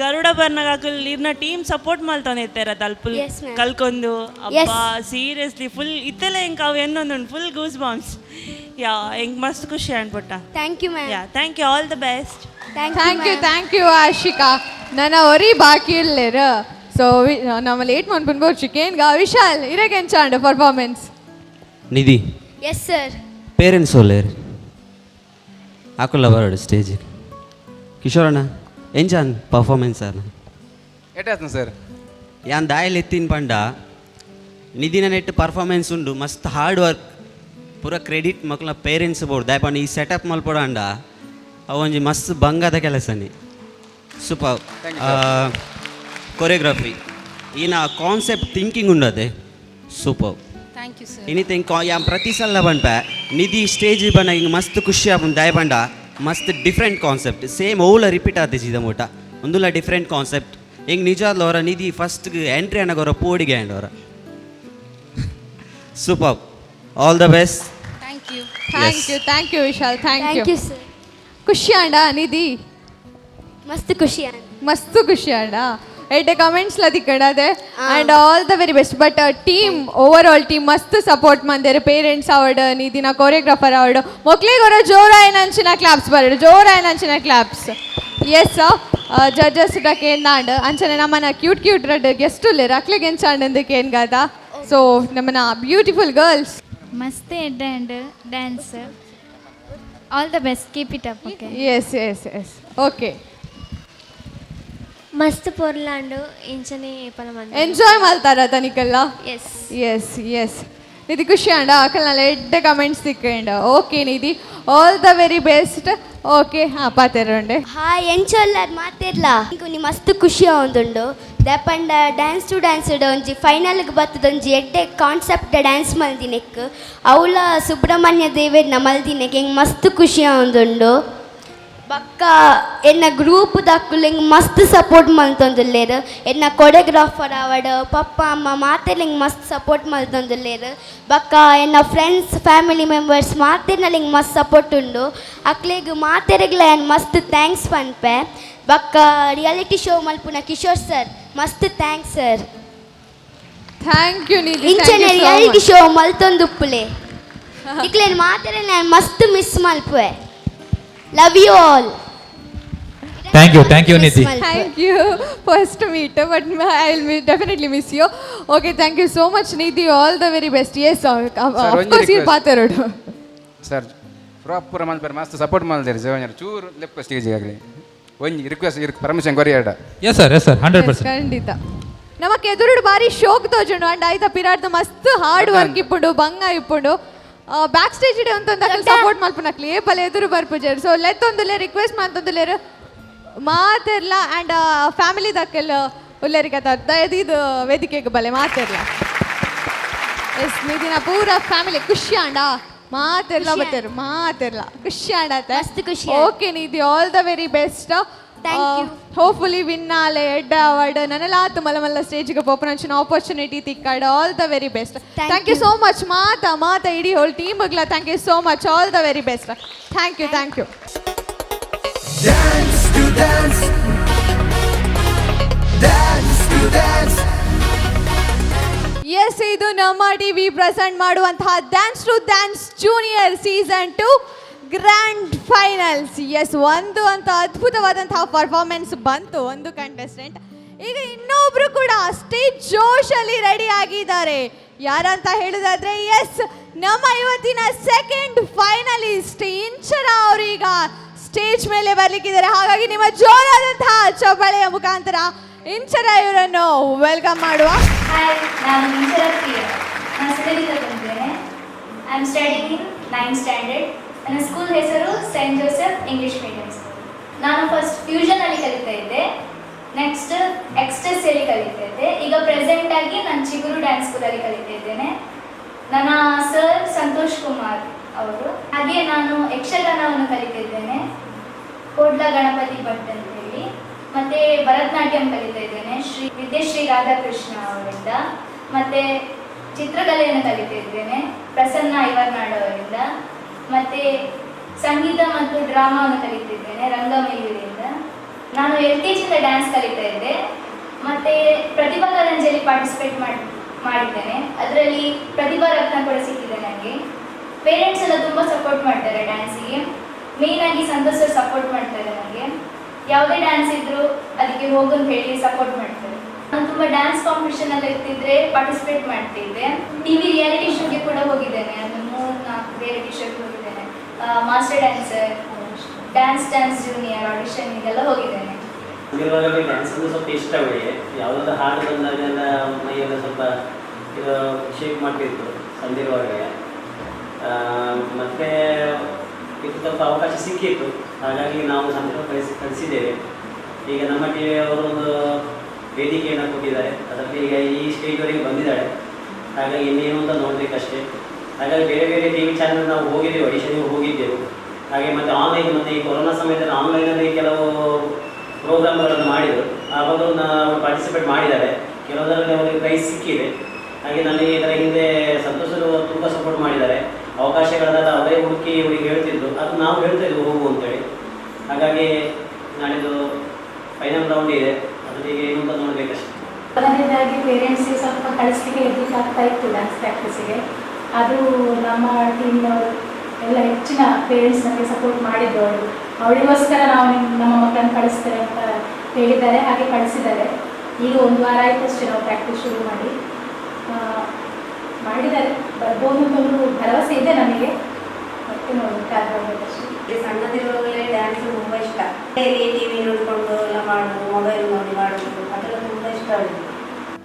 ಗರುಡ ಬರ್ನಾಗ ಇರ್ನ ಟೀಮ್ ಸಪೋರ್ಟ್ ಮಾಡ್ತಾನೆ ಇರ್ತಾರ ತಲ್ಪುಲ್ ಕಲ್ಕೊಂಡು. ಅಪ್ಪ ಸೀರಿಯಸ್ಲಿ ಫುಲ್ ಇತ್ತಲೇ ಇಂಕ ಅವು ಏನೊಂದು ಫುಲ್ ಗೂಸ್ ಬಾಂಬ್ಸ್. ಯಾ ಹೆಂಗ್ ಮಸ್ತ್ ಖುಷಿ ಅನ್ಬಿಟ್ಟ. Thank you ma'am. Yeah thank you, all the best. Thank you Ashika. ನನ್ನ ಒರಿ ಬಾಕಿ ಇಲ್ಲೇರ. ಸೊ ನಮ್ಮ ಲೇಟ್ ಮಾಡ್ಕೊಂಡು ಚಿಕೇನ್ಗ ವಿಶಾಲ್ ಇರಕ್ಕೆ ಎಂಚಾಂಡ್ ಪರ್ಫಾರ್ಮೆನ್ಸ್? ನಿಧಿ, ಎಸ್ ಸರ್. ಪೇರೆಂಟ್ಸ್ ಒಳ್ಳೆಯರು ಹಾಕಲ್ಲ ಬರೋಡು ಸ್ಟೇಜಿಗೆ. ಕಿಶೋರಣ್ಣ ಎಂಚಾನ್ ಪರ್ಫಾರ್ಮೆನ್ಸ್ ಅಲ್ಲ ಎಟ್ಟಾಯ್ತು ಸರ್? ಯಾನ್ ದಾಯಲ್ಲಿ ಎತ್ತಿನ ಪಂಡ ನಿಧಿನ ನೆಟ್ಟು ಪರ್ಫಾರ್ಮೆನ್ಸ್ ಉಂಡು, ಮಸ್ತ್ ಹಾರ್ಡ್ ವರ್ಕ್ ಪೂರ ಕ್ರೆಡಿಟ್ ಮಕ್ಕಳ ಪೇರೆಂಟ್ಸ್ ಬೋರ್ಡ್ ದಯಪಂಡ ಈ ಸೆಟಪ್ ಮಲ್ಪಡ ಅಂಡ ಅವೊಂಜಿ ಮಸ್ತ್ ಬಂಗದ ಕೆಲಸನಿ. ಸೂಪರ್ ಕೊರಿಯೋಗ್ರಫಿ ಈನ ಕಾನ್ಸೆಪ್ಟ್ ಥಿಂಕಿಂಗ್ ಉಂಡದೆ super. Thank you sir. Anything ಯಾನ್ ಪ್ರತಿ ಸಲ ಬನ್ಪ ನಿಧಿ ಸ್ಟೇಜ್ ಬನ್ನ ಹಿಂಗೆ ಮಸ್ತ್ ಖುಷಿ ಆಪುಂಡು ದಯಪಂಡ. ಮಸ್ತ್ ಡಿಫ್ರೆಂಟ್ ಕಾನ್ಸೆಪ್ಟ್ ಸೇಮ್ ಓಲ ರಿಪೀಟ್ ಆತೆ ಸೀದ ಮೂಟ ಒಂದುಲ್ಲ ಡಿಫ್ರೆಂಟ್ ಕಾನ್ಸೆಪ್ಟ್ ಹಿಂಗೆ ನಿಜಾದ್ಲ ಅವರ ನಿಧಿ ಫಸ್ಟ್ ಎಂಟ್ರಿ ಅನ್ನೋರ ಪೋಡಿಗೆ ಆ್ಯಂಡ್ ಅವರ super. All the best. Thank you. Thank you Vishal. Thank you sir. ಖುಷಿ ಆಂಡ ನಿಧಿ? ಮಸ್ತ್ ಖುಷಿ ಆಂಡ. ಮಸ್ತ್ ಖುಷಿ ಆಂಡ. ಎಡ್ಡೆ ಕಮೆಂಟ್ಸ್ ಲದಿ ಕಡದೆ and all the very best. But team overall team ಮಸ್ತ್ ಸಪೋರ್ಟ್ ಮಂದಿರು. ಪೇರೆಂಟ್ಸ್ ಅವಡು ನಿಧಿನ ಕೊರಿಯೋಗ್ರಾಫರ್ ಅವಡು ಮೊಕ್ಲಿಗೆ ಅವರ ಜೋರಾಯಿನ ಅಂಚಿನ ಕ್ಲಾಪ್ಸ್ ಬರಡು, ಜೋರಾಯಿನ ಅಂಚಿನ ಕ್ಲಾಪ್ಸ್. ಎಸ್ ಜಡ್ಜಸ್ ಡಕ್ಕೆ ಎಂದಾಂಡ್ ಅಂಚನೆ ನಮ್ಮನ ಕ್ಯೂಟ್ ಕ್ಯೂಟ್ ರಡ್ ಗೆಸ್ಟ್ ಉಲ್ಲೇರು ಅಕ್ಲೆಗೆ ಎಂಚಾಂಡ್ ಏನ್ ಗಾದ. ಸೊ ನಮ್ಮನ ಬ್ಯೂಟಿಫುಲ್ ಗರ್ಲ್ಸ್ ಮಸ್ತ್ ಎಡ್ and dance. All the best, keep it up. Okay. Yes yes yes okay. ಮಸ್ತ್ ಪೊರ್ಲಾಂಡು ಇಂಚನೆ ಪನ ಮಂದಿ ಎಂಜಾಯ್ ಮಾಡ್ತಾರ ತನಿಕಲ್ಲ. ಎಸ್ ಎಸ್ ಎಸ್ ನಿಧಿ ಖುಷಿ ಅಂಡ ಅಕಲ್ನಲ್ಲ ಎಡ್ಡ ಕಮೆಂಟ್ಸ್ ಸಿಕ್ಕಂಡ. Okay Nidhi, all the very best. Okay ಹಾಂ ಪಾತೆರಂಡೆ. ಹಾಯ್ ಎಂಚೊಲ್ಲರ್ ಮಾತಿರ್ಲ ಇಂಕು ಮಸ್ತ್ ಖುಷಿ ಆವೊಂದುಂಡು ದಪಂಡ ಡ್ಯಾನ್ಸ್ ಟು ಡ್ಯಾನ್ಸ್ ಒಂಜಿ ಫೈನಲ್ಗೆ ಬತ್ತದೊಂಜಿ ಎಡ್ಡೆ ಕಾನ್ಸೆಪ್ಟ್ ಡ್ಯಾನ್ಸ್ ಮಲ್ದಿನೆಕ್ ಅವಳ ಸುಬ್ರಹ್ಮಣ್ಯ ದೇವೇರ್ನ ಮಲ್ದಿನೆಕ್ ಹೆಂಗೆ ಮಸ್ತ್ ಖುಷಿ ಆವೊಂದುಂಡು. ಬಕ್ಕ ಎನ್ನ ಗ್ರೂಪ್ ದಕ್ಕುಲು ಹಿಂಗೆ ಮಸ್ತ್ ಸಪೋರ್ಟ್ ಮಲ್ತೊಂದುಲ್ಲೇರು. ಎನ್ನ ಕೊರಿಯೋಗ್ರಾಫರ್ ಅವಡು ಪಪ್ಪ ಅಮ್ಮ ಮಾತೆಲ್ಲ ಹಿಂಗೆ ಮಸ್ತ್ ಸಪೋರ್ಟ್ ಮಲ್ತೊಂದುಲ್ಲೇರು. ಬಕ್ಕ ಎನ್ನ ಫ್ರೆಂಡ್ಸ್ ಫ್ಯಾಮಿಲಿ ಮೆಂಬರ್ಸ್ ಮಾತೆರ್ನಲ್ಲಿ ಹಿಂಗೆ ಮಸ್ತ್ ಸಪೋರ್ಟ್ ಉಂಡು. ಅಕ್ಲೆಗ್ ಮಾತೆರೆಗ್ಲ ಏನು ಮಸ್ತ್ ಥ್ಯಾಂಕ್ಸ್ ಪನ್ಪೆ. ಬಕ್ಕ ರಿಯಾಲಿಟಿ ಶೋ ಮಲ್ಪುನ ಕಿಶೋರ್ ಸರ್ ಮಸ್ತ್ thanks sir. Thank you Nidhi. ಇಂಚನೆ ರಿಯಾಲಿಟಿ ಶೋ ಮಲ್ತೊಂದುಪ್ಪುಲೆ ಇಕ್ಲೇನು ಮಾತೆರೆ ನಾನು ಮಸ್ತ್ ಮಿಸ್ ಮಲ್ಪುವೆ. Love you all. Thank you Nidhi. Thank you. First meet but I will definitely miss you. Okay thank you so much Nidhi, all the very best. Yes of course ಈ ಪಾತೆರೋಡು sir proper ಮಲ್ಪರ ಮಸ್ತ್ support ಮಾಡ್ತಾರೆ ಜೀವನ ಚೂರು ಲೆಪ್ಪ ಸ್ಟೇಜಿಗೆ ಆಗಲಿ ಒಂಜಿ ರಿಕ್ವೆಸ್ಟ್ ಪರ್ಮಿಷನ್ ಕೊರಿಯಾಡ. Yes sir 100%. ಖಂಡಿತ ನಮಕ್ ಎದುರುಡು ಬಾರಿ ಶೋಕ್ ತೋಜುಂಡು ಅಂಡ್ ಆಯ್ತಾ ಪಿರಾಡ್ದು ಮಸ್ತ್ ಹಾರ್ಡ್ ವರ್ಕ್ ಇಪ್ಪುಂಡು ಬಂಗ ಇಪ್ಪುಂಡು ಬ್ಯಾಕ್ ಸ್ಟೇಜ್ ಇಡೆ ಒಂದು ಸಪೋರ್ಟ್ ಮಲ್ಪನಕ್ಲಿ ಏಪಲ್ ಎದುರು ಬರ್ಪುಜರು. ಸೊ ಲೆತ್ತೊಂದುಲೆ ರಿಕ್ವೆಸ್ಟ್ ಮಾಡ್ತೊಂದುಲೇರು ಮಾತೆರ್ಲ ಆ್ಯಂಡ್ ಫ್ಯಾಮಿಲಿ ದಕ್ಕೆಲ್ಲ ಉಲ್ಲೇರಿಕತ್ತ ಇದು ವೇದಿಕೆಗೆ ಬಲೆ ಮಾತೆರ್ಲ. ಎಸ್ ನಿಧಿನ ಪೂರ ಫ್ಯಾಮಿಲಿ ಖುಷಿ ಆಂಡ ಮಾತೆಲ್ಲ ಬತ್ತರು ಮಾತೆಲ್ಲ ಖುಷಿ ಆಂಡತ್ತೆ ಮಸ್ತ್ ಖುಷಿ okay Nidhi all the very best hopefully win ಆಲೆ ಎಡ್ಡ ಅವಾರ್ಡ್ ನನ್ನಲಾತು ಮಲ್ಲ ಮಲ್ಲ ಸ್ಟೇಜ್ಗೆ ಪೋಪನಂಚಿನ ಆಪರ್ಚುನಿಟಿ ತಿಕ್ಕಾಡ all the very best thank you so much ಮಾತ ಇಡೀ ಹೋಲ್ ಟೀಮ್ಗಳ thank you so much all the very best thank you Dance to dance. Dance to dance. Yes ಇದು ನಮ್ಮ ಟಿವಿ ಪ್ರೆಸೆಂಟ್ ಮಾಡುವಂತಹ dance to dance junior season 2 grand finals. Yes ಒಂದು ಅಂತ ಅದ್ಭುತವಾದಂತಹ performance ಬಂತು ಒಂದು ಕಂಟೆಸ್ಟೆಂಟ್. ಈಗ ಇನ್ನೊಬ್ರು ಕೂಡ ಸ್ಟೇಜ್ ಜೋಶಲ್ಲಿ ರೆಡಿ ಆಗಿದ್ದಾರೆ. ಯಾರಂತ ಹೇಳೋದಾದ್ರೆ ಎಸ್ ನಮ್ಮ ಇವತ್ತಿನ ಸೆಕೆಂಡ್ ಫೈನಲಿಸ್ಟ್ ಇಂಚರ ಅವರೀಗ ಸ್ಟೇಜ್ ಮೇಲೆ ಬರ್ಲಿಕ್ಕಿದ್ದಾರೆ. ಹಾಗಾಗಿ ನಿಮ್ಮ ಜೋರಾದಂತಹ ಚಪ್ಪಾಳೆಯ ಮುಖಾಂತರ ಇಂಚರ ಇವರನ್ನು ವೆಲ್ಕಮ್ ಮಾಡುವ. ಹಾಯ್, ನಾನು ಇಂಚರ ಪ್ರಿಯ. ನಾನು ಸುಲಲಿತ ಬಂದಿದ್ದೇನೆ. I am studying in 9th standard. ನನ್ನ ಸ್ಕೂಲ್ ಹೆಸರು Saint Joseph English medium school. ನಾನು ಫಸ್ಟ್ ಫ್ಯೂಷನಲ್ಲಿ ಕಲಿತಾ ಇದ್ದೆ, ನೆಕ್ಸ್ಟ್ ಎಕ್ಸ್ಟೆಸ್ಸಲ್ಲಿ ಕಲಿತಾ ಇದ್ದೆ. ಈಗ ಪ್ರೆಸೆಂಟ್ ಆಗಿ ನಾನು ಚಿಗುರು ಡ್ಯಾನ್ಸ್ ಸ್ಕೂಲಲ್ಲಿ ಕಲಿತಾ ಇದ್ದೇನೆ. ನನ್ನ ಸರ್ ಸಂತೋಷ್ ಕುಮಾರ್ ಅವರು. ಹಾಗೆ ನಾನು ಯಕ್ಷಗಾನವನ್ನು ಕಲಿತಾ ಇದ್ದೇನೆ, ಕೋಡ್ಲ ಗಣಪತಿ ಭಟ್ ಅಂತ ಹೇಳಿ. ಮತ್ತೆ ಭರತನಾಟ್ಯಂ ಕಲಿತಾ ಇದ್ದೇನೆ ವಿದ್ಯಶ್ರೀ ರಾಧಾಕೃಷ್ಣ ಅವರಿಂದ. ಮತ್ತೆ ಚಿತ್ರಕಲೆಯನ್ನು ಕಲಿತಾ ಇದ್ದೇನೆ ಪ್ರಸನ್ನ ಐವರ್ನಾಡ್ ಅವರಿಂದ. ಮತ್ತೆ ಸಂಗೀತ ಮತ್ತು ಡ್ರಾಮಾವನ್ನು ಕಲಿತಿದ್ದೇನೆ ರಂಗಮಯೂರಿಯಿಂದ. ನಾನು LKG ಇಂದ ಡ್ಯಾನ್ಸ್ ಕಲಿತಾ ಇದ್ದೆ. ಮತ್ತೆ ಪ್ರತಿಭಾ ಕಾರಂಜಿಯಲ್ಲಿ ಪಾರ್ಟಿಸಿಪೇಟ್ ಮಾಡಿದ್ದೇನೆ. ಅದರಲ್ಲಿ ಪ್ರತಿಭಾ ರತ್ನ ಕೂಡ ಸಿಕ್ಕಿದೆ ನನಗೆ. ಪೇರೆಂಟ್ಸ್ ಎಲ್ಲ ತುಂಬ ಸಪೋರ್ಟ್ ಮಾಡ್ತಾರೆ ಡ್ಯಾನ್ಸಿಗೆ. ಮೇಯ್ನ್ ಆಗಿ ಸಂತೋಷ್ ಸರ್ ಸಪೋರ್ಟ್ ಮಾಡ್ತಾರೆ ನನಗೆ. ಯಾವುದೇ ಡ್ಯಾನ್ಸ್ ಇದ್ರೂ ಅದಕ್ಕೆ ಹೋಗಂತ ಹೇಳಿ ಸಪೋರ್ಟ್ ಮಾಡ್ತಾರೆ. ನಾನು ತುಂಬ ಡ್ಯಾನ್ಸ್ ಕಾಂಪಿಟೇಷನ್ ಎಲ್ಲ ಇರ್ತಿದ್ರೆ ಪಾರ್ಟಿಸಿಪೇಟ್ ಮಾಡ್ತಿದ್ದೆ. TV ರಿಯಾಲಿಟಿ ಶೋಗೆ ಕೂಡ ಹೋಗಿದ್ದೇನೆ. ಅದು 3-4 ರಿಯಾಲಿಟಿ ಶೋಗೆ ಹೋಗಿದ್ದೇನೆ. Master dancer, dance junior audition ಇದೆಲ್ಲ ಹೋಗಿದ್ದೇನೆ. ಡ್ಯಾನ್ಸ್ ಅಂದ್ರೆ ಸ್ವಲ್ಪ ಇಷ್ಟ ಅವಳಿಗೆ. ಯಾವುದಾದ್ರು ಹಾಡು ಬಂದಾಗೆಲ್ಲ ಮೈಯೆಲ್ಲ ಸ್ವಲ್ಪ ಇದು ಶೇಕ್ ಮಾಡ್ತಿತ್ತು ಸಂದಿರುವಾಗ. ಮತ್ತು ಇದು ಸ್ವಲ್ಪ ಅವಕಾಶ ಸಿಕ್ಕಿತ್ತು, ಹಾಗಾಗಿ ನಾವು ಸಂದರ್ಭ ಕಳಿಸಿದ್ದೇವೆ. ಈಗ ನಮ್ಮ TV ಅವರೊಂದು ವೇದಿಕೆಯನ್ನು ಕೊಟ್ಟಿದ್ದಾರೆ, ಅದರಲ್ಲಿ ಈಗ ಈ ಸ್ಟೇಜ್ವರೆಗೆ ಬಂದಿದ್ದಾಳೆ. ಹಾಗಾಗಿ ಇನ್ನೇನು ಅಂತ ನೋಡಬೇಕಷ್ಟೇ. ಹಾಗಾಗಿ ಬೇರೆ ಬೇರೆ TV ಚಾನಲ್ ನಾವು ಹೋಗಿದ್ದೇವೆ, ಆಡಿಷನ್ಗೆ ಹೋಗಿದ್ದೆವು. ಹಾಗೆ ಮತ್ತು ಆನ್ಲೈನ್, ಮತ್ತು ಈ ಕೊರೋನಾ ಸಮಯದಲ್ಲಿ ಆನ್ಲೈನಲ್ಲಿ ಕೆಲವು ಪ್ರೋಗ್ರಾಮ್ಗಳನ್ನು ಮಾಡಿದರು. ಆವಾಗ ನಾವು ಪಾರ್ಟಿಸಿಪೇಟ್ ಮಾಡಿದ್ದಾರೆ. ಕೆಲವೊಂದರಲ್ಲಿ ಅವರಿಗೆ ಪ್ರೈಸ್ ಸಿಕ್ಕಿದೆ. ಹಾಗೆ ನನಗೆ ಇದರ ಹಿಂದೆ ಸಂತೋಷರು ತುಂಬ ಸಪೋರ್ಟ್ ಮಾಡಿದ್ದಾರೆ. ಅವಕಾಶಗಳನ್ನೆಲ್ಲ ಅವರೇ ಹುಡುಕಿ ಇವರಿಗೆ ಹೇಳ್ತಿದ್ರು, ಅದು ನಾವು ಹೇಳ್ತಾ ಇದ್ವು ಹೋಗು ಅಂತೇಳಿ. ಹಾಗಾಗಿ ನಾಳಿದ್ದು ಫೈನಲ್ ರೌಂಡ್ ಇದೆ, ಅದಕ್ಕೆ ಏನು ಅಂತ ನೋಡಬೇಕಷ್ಟೇ. ಮೊದಲನೇದಾಗಿ ಪೇರೆಂಟ್ಸಿಗೆ ಸ್ವಲ್ಪ ಕಳಿಸ್ಲಿಕ್ಕೆ ಇರಲಿಕ್ಕಾಗ್ತಾ ಇತ್ತು ಡ್ಯಾನ್ಸ್ ಪ್ರಾಕ್ಟೀಸಿಗೆ. ಅದು ನಮ್ಮ ಟೀಮ್ನವರು ಎಲ್ಲ ಹೆಚ್ಚಿನ ಪೇರೆಂಟ್ಸ್ ನಮಗೆ ಸಪೋರ್ಟ್ ಮಾಡಿದ್ದು. ಅವಳಿಗೋಸ್ಕರ ನಾವು ನಮ್ಮ ಮಕ್ಕಳನ್ನು ಕಳಿಸ್ತೇವೆ ಅಂತ ಹೇಳಿದ್ದಾರೆ, ಹಾಗೆ ಕಳಿಸಿದ್ದಾರೆ. ಈಗ 1 ವಾರ ಆಯಿತು ಅಷ್ಟೇ ನಾವು ಪ್ರಾಕ್ಟೀಸ್ ಶುರು ಮಾಡಿದ್ದಾರೆ. ಬರ್ಬೋದು ಅಂತ ಒಂದು ಭರವಸೆ ಇದೆ ನನಗೆ. ಮತ್ತೆ ನೋಡಬೇಕಾಗಬೇಕಷ್ಟೇ. ಸಣ್ಣದಿರುವಾಗಲೇ ಡ್ಯಾನ್ಸ್ ತುಂಬ ಇಷ್ಟ. TV ನೋಡಿಕೊಂಡು ಎಲ್ಲ ಮಾಡೋದು, ಮೊಬೈಲ್ ನೋಡಿ ಮಾಡೋದು, ಅದೆಲ್ಲ ತುಂಬ ಇಷ್ಟ ಆಗಿದೆ.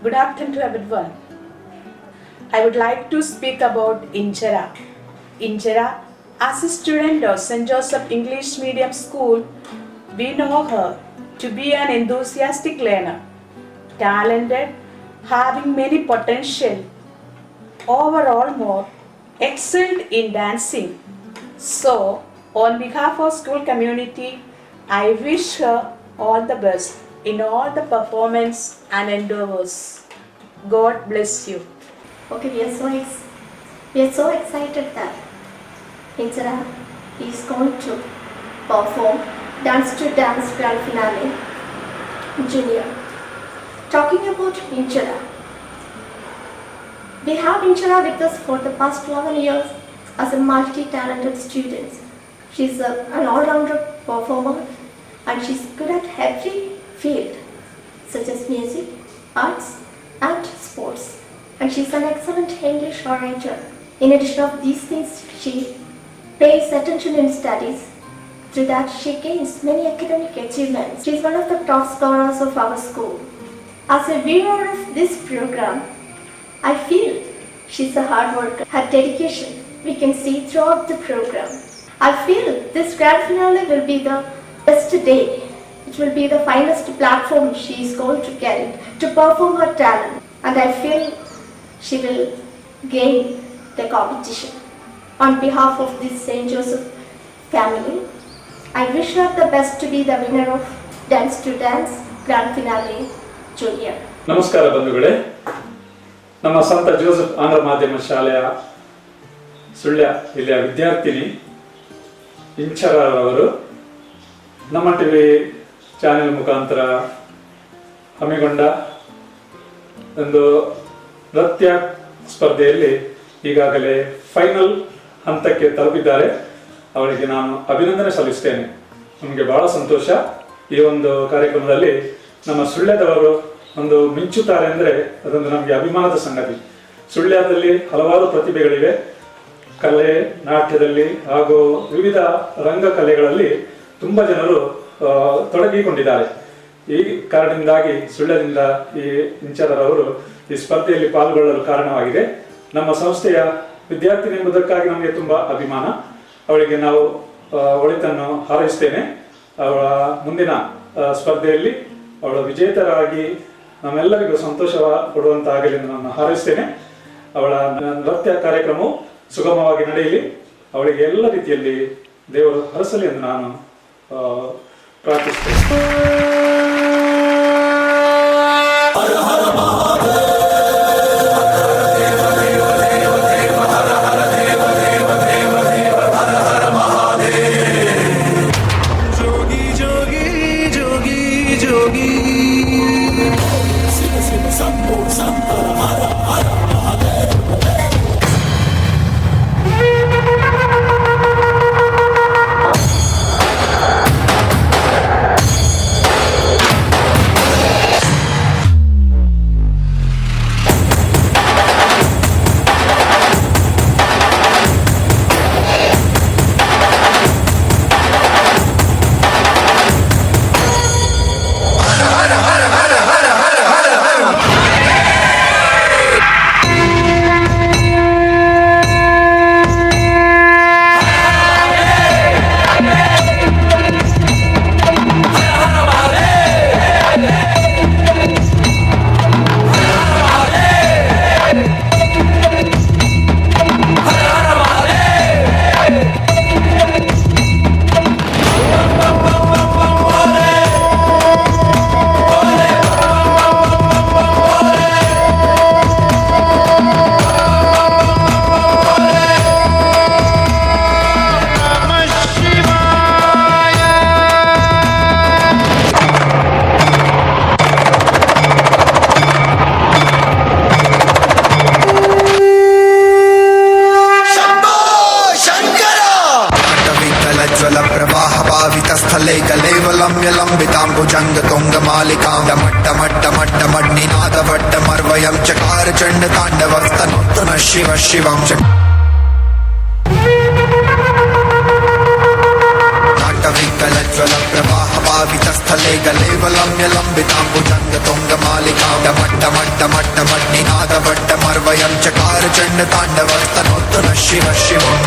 Good afternoon to everyone. I would like to speak about Inchara. Inchara, as a student of St. Joseph English Medium School, we know her to be an enthusiastic learner, talented, having many potential, overall more excelled in dancing. So, on behalf of school community, I wish her all the best in all the performance and endeavors. God bless you. Okay, we are so excited that Inchara is going to perform Dance to Dance Grand Finale Junior. Talking about Inchara, we have Inchara with us for the past 11 years as a multi-talented student. She's an all-rounder performer and she's good at every field such as music, arts and sports. And she's an excellent English orator. In addition of these things, she pays attention in studies. Through that, she gains many academic achievements. She's one of the top scholars of our school. As a viewer of this program, I feel she's a hard worker. Her dedication we can see throughout the program. I feel this grand finale will be the best day. It will be the finest platform she is going to get to perform her talent. And I feel she will gain the competition. On behalf of this St. Joseph family, I wish her the best to be the winner of Dance to Dance Grand Finale Junior. ನಮಸ್ಕಾರ ಬಂಧುಗಳೇ. ನಮ್ಮ ಸಂತ Joseph ಆಂಗ್ಲ ಮಾಧ್ಯಮ ಶಾಲೆಯ ಸುಳ್ಯ ಇಲ್ಲಿಯ ವಿದ್ಯಾರ್ಥಿನಿ ಇಂಚರವರು ನಮ್ಮ ಟಿವಿ ಚಾನೆಲ್ ಮುಖಾಂತರ ಹಮ್ಮಿಕೊಂಡ ಒಂದು ನೃತ್ಯ ಸ್ಪರ್ಧೆಯಲ್ಲಿ ಈಗಾಗಲೇ ಫೈನಲ್ ಹಂತಕ್ಕೆ ತಲುಪಿದ್ದಾರೆ. ಅವರಿಗೆ ನಾನು ಅಭಿನಂದನೆ ಸಲ್ಲಿಸ್ತೇನೆ. ನಮಗೆ ಬಹಳ ಸಂತೋಷ. ಈ ಒಂದು ಕಾರ್ಯಕ್ರಮದಲ್ಲಿ ನಮ್ಮ ಸುಳ್ಯದವರು ಒಂದು ಮಿಂಚುತ್ತಾರೆ ಅಂದರೆ ಅದೊಂದು ನಮಗೆ ಅಭಿಮಾನದ ಸಂಗತಿ. ಸುಳ್ಯದಲ್ಲಿ ಹಲವಾರು ಪ್ರತಿಭೆಗಳಿವೆ. ಕಲೆ, ನಾಟ್ಯದಲ್ಲಿ ಹಾಗೂ ವಿವಿಧ ರಂಗಕಲೆಗಳಲ್ಲಿ ತುಂಬ ಜನರು ತೊಡಗಿಕೊಂಡಿದ್ದಾರೆ. ಈ ಕಾರಣದಿಂದಾಗಿ ಸುಳ್ಯದಿಂದ ಈ ಇಂಚರರವರು ಈ ಸ್ಪರ್ಧೆಯಲ್ಲಿ ಪಾಲ್ಗೊಳ್ಳಲು ಕಾರಣವಾಗಿದೆ. ನಮ್ಮ ಸಂಸ್ಥೆಯ ವಿದ್ಯಾರ್ಥಿನಿ ಎಂಬುದಕ್ಕಾಗಿ ನಮಗೆ ತುಂಬ ಅಭಿಮಾನ. ಅವಳಿಗೆ ನಾವು ಒಳಿತನ್ನು ಹಾರೈಸ್ತೇನೆ. ಅವಳ ಮುಂದಿನ ಸ್ಪರ್ಧೆಯಲ್ಲಿ ಅವಳ ವಿಜೇತರಾಗಿ ನಮ್ಮೆಲ್ಲರಿಗೂ ಸಂತೋಷ ಕೊಡುವಂತಾಗಲಿ ಎಂದು ನಾನು ಹಾರೈಸ್ತೇನೆ. ಅವಳ ನೃತ್ಯ ಕಾರ್ಯಕ್ರಮವು ಸುಗಮವಾಗಿ ನಡೆಯಲಿ, ಅವಳಿಗೆ ಎಲ್ಲ ರೀತಿಯಲ್ಲಿ ದೇವರು ಹರಸಲಿ ಎಂದು ನಾನು ಪ್ರಾರ್ಥಿಸ್ತೇನೆ. स्थले कलेवलम्य लम्बिताम्बुजङ्ग तुङ्गमालिकां डमट्टमट्टमट्टमड्निनादवट्टमर्वयं चकार चण्ड ताण्डवस्तनोत्तन शिव शिवं नाटविकलज्वल प्रवाहपावितस्थले कलेवलम्य लम्बिताम्बुजङ्ग तुङ्गमालिकां डमट्टमट्टमट्टमड्निनादवट्टमर्वयं चकार चण्ड ताण्डवस्तनोत्तन शिव शिवम्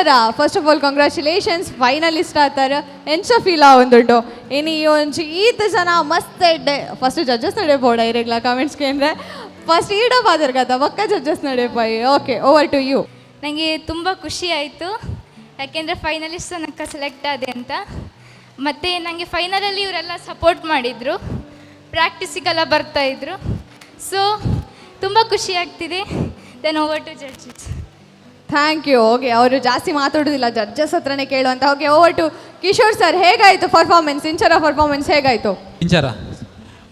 Inchara first of all congratulations finalist ಆತಾರ ಎಂಚ ಫೀಲ್ ಆವೊಂದುಂಡು ಇನ್ನು ಈ ಒಂಜಿ ಈತ ಜನ ಮಸ್ತ್ ಎಡ್ಡೆ ಫಸ್ಟ್ ಜಡ್ಜಸ್ ನಡೆ ಬೋಡ ಇರೆಗ್ಲ ಕಮೆಂಟ್ಸ್ಗೆ ಅಂದರೆ ಫಸ್ಟ್ ಈಡಪ್ ಆದರ್ ಕದ ಪಕ್ಕ ಜಡ್ಜಸ್ ನಡೆ ಪಾಯಿ. Okay, over to you. ನನಗೆ ತುಂಬ ಖುಷಿ ಆಯಿತು, ಯಾಕೆಂದರೆ ಫೈನಲಿಸ್ಟ್ ತನಕ ಸೆಲೆಕ್ಟ್ ಆದೆ ಅಂತ. ಮತ್ತು ನನಗೆ ಫೈನಲಲ್ಲಿ ಇವರೆಲ್ಲ ಸಪೋರ್ಟ್ ಮಾಡಿದರು, ಪ್ರಾಕ್ಟೀಸಿಗೆಲ್ಲ ಬರ್ತಾಯಿದ್ರು. ಸೊ ತುಂಬ ಖುಷಿ ಆಗ್ತಿದೆ. Then over to judges. Thank you. Okay, ಅವರು ಜಾಸ್ತಿ ಮಾತಾಡೋದಿಲ್ಲ, ಜಡ್ಜಸ್ ಹತ್ರನೇ ಕೇಳುವಂತ. Okay, over to Kishore sir. ಹೇಗಾಯಿತು ಪರ್ಫಾರ್ಮೆನ್ಸ್? ಇಂಚರ ಪರ್ಫಾರ್ಮೆನ್ಸ್ ಹೇಗಾಯಿತು? ಇಂಚರ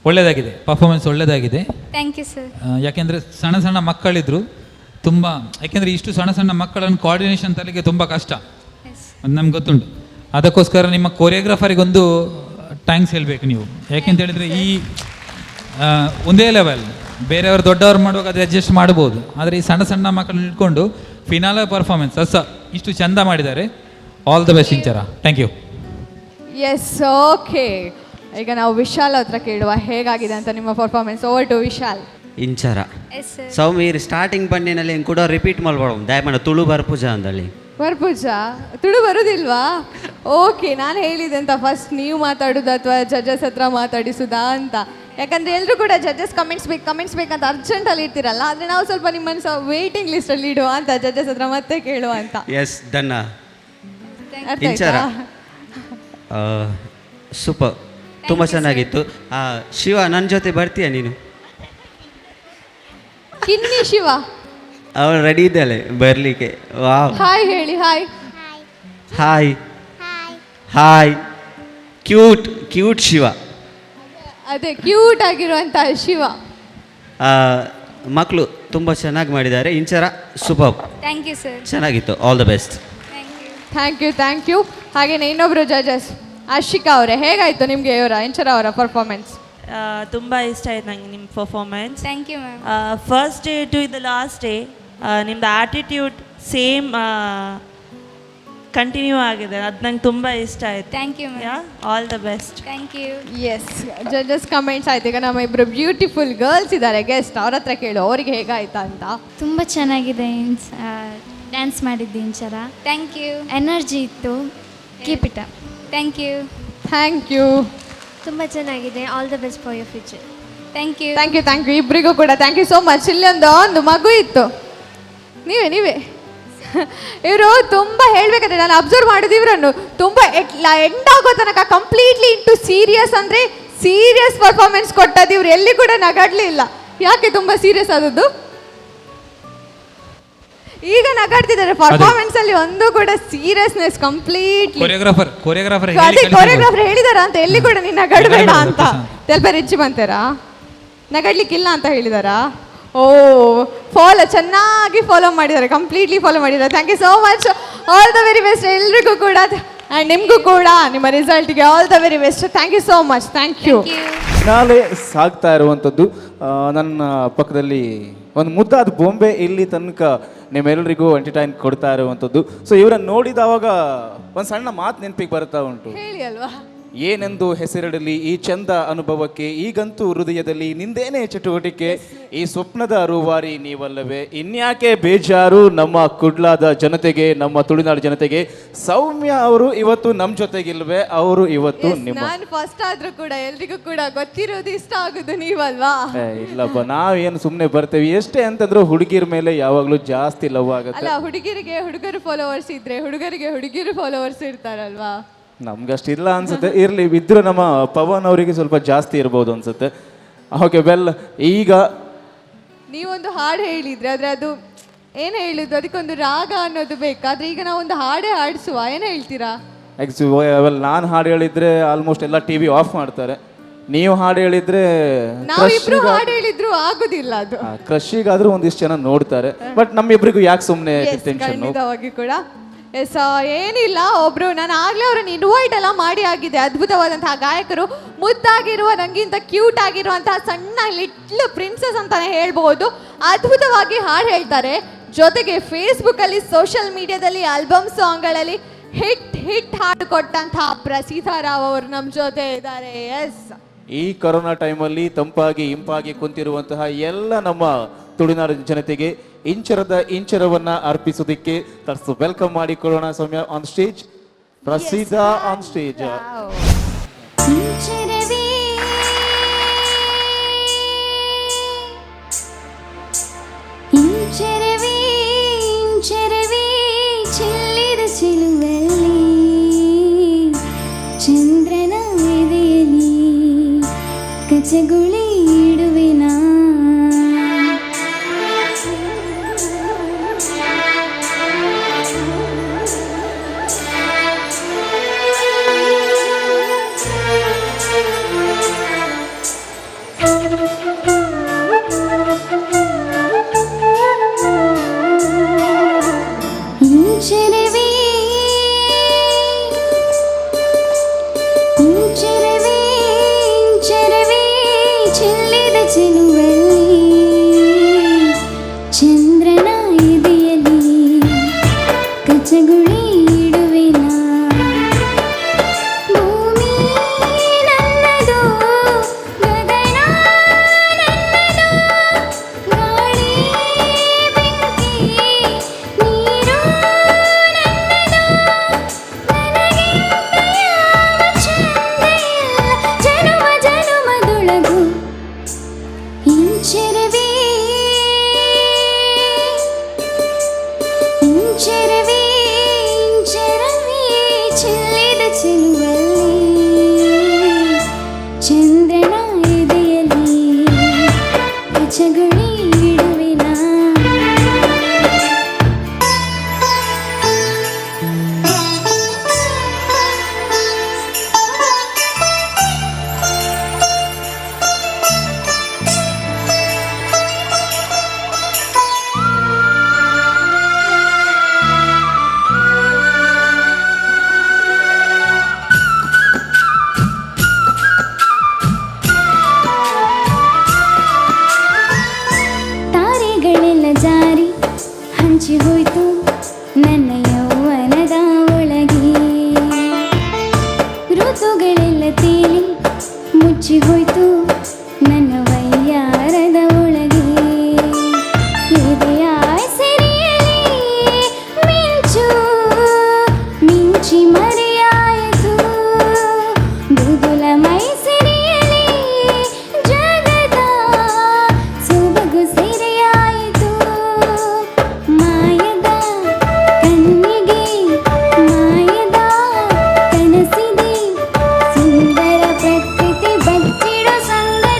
ಒಳ್ಳೆಯದಾಗಿದೆ, ಪರ್ಫಾರ್ಮೆನ್ಸ್ ಒಳ್ಳೆಯದಾಗಿದೆ. Thank you sir. ಯಾಕೆಂದರೆ ಸಣ್ಣ ಸಣ್ಣ ಮಕ್ಕಳಿದ್ರು ತುಂಬ, ಯಾಕೆಂದರೆ ಇಷ್ಟು ಸಣ್ಣ ಸಣ್ಣ ಮಕ್ಕಳನ್ನು ಕೋಆರ್ಡಿನೇಷನ್ ತರಲಿಕ್ಕೆ ತುಂಬ ಕಷ್ಟ, ನಮ್ಗೆ ಗೊತ್ತುಂಟು. ಅದಕ್ಕೋಸ್ಕರ ನಿಮ್ಮ ಕೊರಿಯೋಗ್ರಾಫರಿಗೊಂದು ಥ್ಯಾಂಕ್ಸ್ ಹೇಳಬೇಕು ನೀವು. ಯಾಕೆಂತ ಹೇಳಿದರೆ ಈ ಒಂದೇ ಲೆವೆಲ್ ಬೇರೆಯವರು ದೊಡ್ಡವರು ಮಾಡುವಾಗ ಅದು ಅಡ್ಜಸ್ಟ್ ಮಾಡ್ಬೋದು, ಆದರೆ ಈ ಸಣ್ಣ ಸಣ್ಣ ಮಕ್ಕಳನ್ನ ಇಟ್ಕೊಂಡು ಫಿನಾಲ ಪರ್ಫಾರ್ಮೆನ್ಸ್ ಇಷ್ಟು ಚೆಂದ ಮಾಡಿದ್ದಾರೆ. All the best Inchara. Thank you. Yes, okay. ಈಗ ನಾವು ವಿಶಾಲ್ ಹತ್ರ ಕೇಳುವ ಹೇಗಾಗಿದೆ ಅಂತ ನಿಮ್ಮ performance. Over to Vishal. Inchara yes sir. ಸೌಮೀರ್ ಸ್ಟಾರ್ಟಿಂಗ್ ಬಂಡಿನಲ್ಲಿ ಕೂಡ ರಿಪೀಟ್ ಮಾಡ್ಬೋಣ ದಯಮಾಡಿ ತುಳು ಬರ್ಪೂಜ ಅಂದಳಿ. ಬರ್ಪೂಜಾ ತುಳು ಬರೋದಿಲ್ವಾ? ಓಕೆ, ನಾನು ಹೇಳಿದೆ ಅಂತ ಫಸ್ಟ್ ನೀವು ಮಾತಾಡೋದು ಅಥವಾ ಜಡ್ಜಸ್ ಹತ್ರ ಮಾತಾಡಿಸುದಾ ಅಂತ. ಯಾಕಂದರೆ ಎಲ್ಲರೂ ಕೂಡ ಜಡ್ಜಸ್ ಕಮೆಂಟ್ಸ್ ಬೇಕಂತ ಅರ್ಜೆಂಟಲ್ಲಿ ಇರ್ತೀರಲ್ಲ, ಆದರೆ ನಾವು ಸ್ವಲ್ಪ ನಿಮ್ಮನ್ನು ಸಹ ವೇಟಿಂಗ್ ಲಿಸ್ಟಲ್ಲಿ ಇಡುವ ಅಂತ, ಜಡ್ಜಸ್ ಹತ್ರ ಮತ್ತೆ ಕೇಳುವ ಅಂತ. ಎಸ್ ಡನ್ನ. ಅರ್ಥ ಇಂಚರ ಆಯ್ತಾ? ಸೂಪರ್, ತುಂಬ ಚೆನ್ನಾಗಿತ್ತು. ಶಿವ, ನನ್ನ ಜೊತೆ ಬರ್ತೀಯ ನೀನು? ಕಿನ್ನಿ ಶಿವ ಅವಳು ರೆಡಿ ಇದ್ದಾಳೆ ಬರಲಿಕ್ಕೆ. ವಾವ್, ಹಾಯ್ ಹೇಳಿ. Hi hi hi. Cute Shiva. ಅದೇ ಕ್ಯೂಟ್ ಆಗಿರುವಂಥ ಶಿವ. ಮಕ್ಕಳು ತುಂಬ ಚೆನ್ನಾಗಿ ಮಾಡಿದ್ದಾರೆ. Inchara super, thank you sir. ಚೆನ್ನಾಗಿತ್ತು. All the best. Thank you. ಹಾಗೆಯೇ ಇನ್ನೊಬ್ಬರು ಜಡ್ಜಸ್ ಆಶಿಕಾ ಅವರೇ, ಹೇಗಾಯಿತು ನಿಮಗೆ ಇಂಚರ ಅವರ ಪರ್ಫಾರ್ಮೆನ್ಸ್? ತುಂಬ ಇಷ್ಟ ಆಯ್ತು ನನಗೆ ನಿಮ್ಮ performance. Thank you ma'am. First day to the last day ನಿಮ್ಮದು ಆ್ಯಟಿಟ್ಯೂಡ್ ಸೇಮ್ ಕಂಟಿನ್ಯೂ ಆಗಿದೆ, ಅದು ನಂಗೆ ತುಂಬ ಇಷ್ಟ ಆಯಿತು. Thank you ma'am. All the best. Thank you. Yes, judges comments ಆಯ್ತು. ಈಗ ನಮ್ಮ ಇಬ್ಬರು ಬ್ಯೂಟಿಫುಲ್ ಗರ್ಲ್ಸ್ ಇದ್ದಾರೆ ಗೆಸ್ಟ್, ಅವ್ರ ಹತ್ರ ಕೇಳು ಅವರಿಗೆ ಹೇಗಾಯ್ತಾ ಅಂತ. ತುಂಬ ಚೆನ್ನಾಗಿದೆ ಡ್ಯಾನ್ಸ್ ಮಾಡಿದ್ದು ಇಂಚರ. Thank you. ಎನರ್ಜಿ ಇತ್ತು. Keep it up. Thank you. ತುಂಬ ಚೆನ್ನಾಗಿದೆ. All the best for your future. Thank you. ಇಬ್ಬರಿಗೂ ಕೂಡ ಥ್ಯಾಂಕ್ ಯು ಸೋ ಮಚ್. ಇಲ್ಲೊಂದು ಮಗು ಇತ್ತು, ನೀವೇ ಇವರು ತುಂಬ ಹೇಳಬೇಕಾದ್ರೆ ನಾನು ಅಬ್ಸರ್ವ್ ಮಾಡಿದ ಇವರನ್ನು ತುಂಬ ಎಂಡ್ ಆಗೋ ತನಕ ಕಂಪ್ಲೀಟ್ಲಿ ಇಂಟು ಸೀರಿಯಸ್, ಅಂದರೆ ಸೀರಿಯಸ್ ಪರ್ಫಾರ್ಮೆನ್ಸ್ ಕೊಟ್ಟದ್ದು. ಇವ್ರು ಎಲ್ಲಿ ಕೂಡ ನಗಾಡ್ಲಿಲ್ಲ. ಯಾಕೆ ತುಂಬ ಸೀರಿಯಸ್ ಆದದ್ದು? ಈಗ ನಗಾಡ್ತಿದ್ದಾರೆ. ಪರ್ಫಾರ್ಮೆನ್ಸ್ ಅಲ್ಲಿ ಒಂದು ಕೂಡ ಸೀರಿಯಸ್ನೆಸ್ ಕಂಪ್ಲೀಟ್ಲಿ. ಕೊರಿಯೋಗ್ರಾಫರ್ ಹೇಳಿದಾರ ಅಂತ ಎಲ್ಲಿ ಕೂಡ ನೀನು ನಗಾಡಬೇಡ ಅಂತ ಸ್ವಲ್ಪ ರಿಚ್ಚಿ ಬಂತಾರಾ? ನಗಾಡ್ಲಿಕ್ಕಿಲ್ಲ ಅಂತ ಹೇಳಿದಾರಾ? ಓ, ಚೆನ್ನಾಗಿ ಫಾಲೋ ಮಾಡಿದ್ದಾರೆ, ಕಂಪ್ಲೀಟ್ಲಿ ಫಾಲೋ ಮಾಡಿದ್ದಾರೆ. Thank you so much. All the very best ಎಲ್ರಿಗೂ ಕೂಡ, ಆ್ಯಂಡ್ ನಿಮಗೂ ಕೂಡ ನಿಮ್ಮ ರಿಸಲ್ಟ್ಗೆ all the very best. Thank you so much. Thank you. ನಾಳೆ ಸಾಗ್ತಾ ಇರುವಂಥದ್ದು ನನ್ನ ಪಕ್ಕದಲ್ಲಿ ಒಂದು ಮುದ್ದಾದ ಬೊಂಬೆ ಇಲ್ಲಿ ತನಕ ನಿಮ್ಮೆಲ್ಲರಿಗೂ ಎಂಟರ್ಟೈನ್ ಕೊಡ್ತಾ ಇರುವಂಥದ್ದು. ಸೊ ಇವರನ್ನು ನೋಡಿದವಾಗ ಒಂದು ಸಣ್ಣ ಮಾತು ನೆನಪಿಗೆ ಬರ್ತಾ ಉಂಟು. ಹೇಳಿ ಅಲ್ವಾ? ಏನೆಂದು ಹೆಸರಿಡಲಿ ಈ ಚಂದ ಅನುಭವಕ್ಕೆ, ಈಗಂತೂ ಹೃದಯದಲ್ಲಿ ನಿಂದೇನೇ ಚಟುವಟಿಕೆ, ಈ ಸ್ವಪ್ನದ ರೂವಾರಿ ನೀವಲ್ಲವೇ, ಇನ್ಯಾಕೆ ಬೇಜಾರು ನಮ್ಮ ಕುಡ್ಲಾದ ಜನತೆಗೆ, ನಮ್ಮ ತುಳುನಾಡು ಜನತೆಗೆ. ಸೌಮ್ಯ ಅವರು ಇವತ್ತು ನಮ್ಮ ಜೊತೆಗಿಲ್ವೇ, ಅವರು ಇವತ್ತು ನಿಮ್ಮ. ನಾನು ಫಸ್ಟ್ ಆದ್ರೂ ಕೂಡ ಎಲ್ರಿಗೂ ಕೂಡ ಗೊತ್ತಿರೋದು ಇಷ್ಟ ಆಗೋದು ನೀವಲ್ವಾ? ಇಲ್ಲಪ್ಪ, ನಾವೇನು ಸುಮ್ಮನೆ ಬರ್ತೇವೆ. ಎಷ್ಟೇ ಅಂತಂದ್ರೂ ಹುಡುಗಿರ ಮೇಲೆ ಯಾವಾಗಲೂ ಜಾಸ್ತಿ ಲವ್ ಆಗುತ್ತೆ. ಅಲ್ಲ, ಹುಡುಗಿರಿಗೆ ಹುಡುಗರು ಫಾಲೋವರ್ಸ್ ಇದ್ರೆ ಹುಡುಗರಿಗೆ ಹುಡುಗಿರು ಫಾಲೋವರ್ಸ್ ಇರ್ತಾರಲ್ವಾ? ನಮ್ಗಷ್ಟಿಲ್ಲ ಅನ್ಸುತ್ತೆ. ಇರಲಿ, ಇದ್ರೂ ನಮ್ಮ ಪವನ್ ಅವರಿಗೆ ಸ್ವಲ್ಪ ಜಾಸ್ತಿ ಇರ್ಬೋದು ಅನ್ಸುತ್ತೆ. ಓಕೆ, ವೆಲ್, ಈಗ ನೀವೊಂದು ಹಾಡು ಹೇಳಿದ್ರೆ ಆದರೆ ಅದು ಏನು ಹೇಳಿದ್ದು, ಅದಕ್ಕೊಂದು ರಾಗ ಅನ್ನೋದು ಬೇಕಾದ್ರೆ ಈಗ ನಾವು ಒಂದು ಹಾಡೇ ಹಾಡಿಸುವ, ಏನು ಹೇಳ್ತೀರಾ? ವೆಲ್, ನಾನು ಹಾಡು ಹೇಳಿದ್ರೆ ಆಲ್ಮೋಸ್ಟ್ ಎಲ್ಲ ಟಿವಿ ಆಫ್ ಮಾಡ್ತಾರೆ. ನೀವು ಹಾಡು ಹೇಳಿದ್ರೆ ನಾವಿಬ್ರು ಹಾಡು ಹೇಳಿದ್ರು ಆಗೋದಿಲ್ಲ ಅದು. ಕ್ರಶಿಗಾದ್ರೂ ಒಂದಿಷ್ಟು ಜನ ನೋಡ್ತಾರೆ, ಬಟ್ ನಮ್ಮಿಬ್ರಿಗೂ ಯಾಕೆ ಸುಮ್ಮನೆ ಟೆನ್ಷನ್? ಖಂಡಿತವಾಗಿ ಕೂಡ. ಎಸ್, ಏನಿಲ್ಲ, ಒಬ್ರು ನಾನು ಆಗ್ಲೇ ಅವ್ರನ್ನ ಇನ್ವೈಟ್ ಎಲ್ಲ ಮಾಡಿ ಆಗಿದೆ. ಅದ್ಭುತವಾದಂತಹ ಗಾಯಕರು, ಮುದ್ದಾಗಿರುವ, ನಂಗಿಂತ ಕ್ಯೂಟ್ ಆಗಿರುವಂತಹ ಸಣ್ಣ ಲಿಟ್ಲ್ ಪ್ರಿನ್ಸಸ್ ಅಂತಾನೆ ಹೇಳ್ಬಹುದು. ಅದ್ಭುತವಾಗಿ ಹಾಡು ಹೇಳ್ತಾರೆ. ಜೊತೆಗೆ ಫೇಸ್ಬುಕ್ ಅಲ್ಲಿ, ಸೋಷಿಯಲ್ ಮೀಡಿಯಾದಲ್ಲಿ, ಆಲ್ಬಮ್ ಸಾಂಗ್ಗಳಲ್ಲಿ ಹಿಟ್ ಹಾಡು ಕೊಟ್ಟಂತಹ ಪ್ರಸೀತಾ ರಾವ್ ಅವರು ನಮ್ಮ ಜೊತೆ ಇದ್ದಾರೆ. ಎಸ್, ಈ ಕೊರೋನಾ ಟೈಮಲ್ಲಿ ತಂಪಾಗಿ ಇಂಪಾಗಿ ಕುಂತಿರುವಂತಹ ಎಲ್ಲ ನಮ್ಮ ತುಳುನಾಡು ಜನತೆಗೆ ಇಂಚರವನ್ನ ಅರ್ಪಿಸೋದಿಕ್ಕೆ ತರ್ಸು ವೆಲ್ಕಮ್ ಮಾಡಿಕೊಳ್ಳೋಣ ಸೌಮ್ಯ ಆನ್ ಸ್ಟೇಜ್. ಪ್ರಸಿದ್ಧ ಆನ್ ಸ್ಟೇಜ್. ಚೆಲ್ಲಿದ ಚೆಲುವಲ್ಲಿ ಚಂದ್ರನ ಎದೆಯಲ್ಲಿ ಕಚಗುಳಿ ಇಡುವಿನ ಚಂದ್ರನ ಎದೆಯಲ್ಲಿ ಕಚಗುಳಿ ಇಡುವಿನ ಭೂಮಿ ನನ್ನದು ಗಗನ ನನ್ನದು ಗಾಳಿ ಬೆಂಕಿ ನೀರು ನನ್ನದು ನನಗಿಂತ ಯಾವ ಚಂದ ಇಲ್ಲ ಜನುಮ ಜನುಮದೊಳಗು ಇಂಚರವೇ ಇಂಚರವೇ ಇಂಚರವೇ ಚೆಲ್ಲಿದ ಚೆಲುವಲ್ಲಿ ಚಂದ್ರನ ಎದೆಯಲ್ಲಿ ಕಚಗುಳಿ ಇಡುವಿನ ತಾರೆಗಳೆಲ್ಲ ಜಾರಿ ಹಂಚಿ ಹೋಯ್ತು ನನ್ನ ಯೌವನದ ಒಳಗೆ ಋತುಗಳೆಲ್ಲ ತೇಲಿ ಮುಚ್ಚಿ ಹೋಯ್ತು ನನ್ನ ವಯ್ಯಾರದ ಒಳಗೆ ಎದೆಯ ಸೆರೆಯಲಿ ಮಿಂಚು ಮಿಂಚಿ ಮರೆಯಾಯಿತು ಮೃದುಲ ಮೈ ಸೆರೆಯಲಿ ಜಗದ ಸೊಬಗು ಸೆರೆಯಾಯಿತು ಮಾಯದ ಕಣ್ಣಿಗೆ ಮಾಯದ ಕನಸಿದೆ ಸುಂದರ ಪ್ರಕೃತಿ ಬಚ್ಚಿಡೋ ಸಂಗತಿ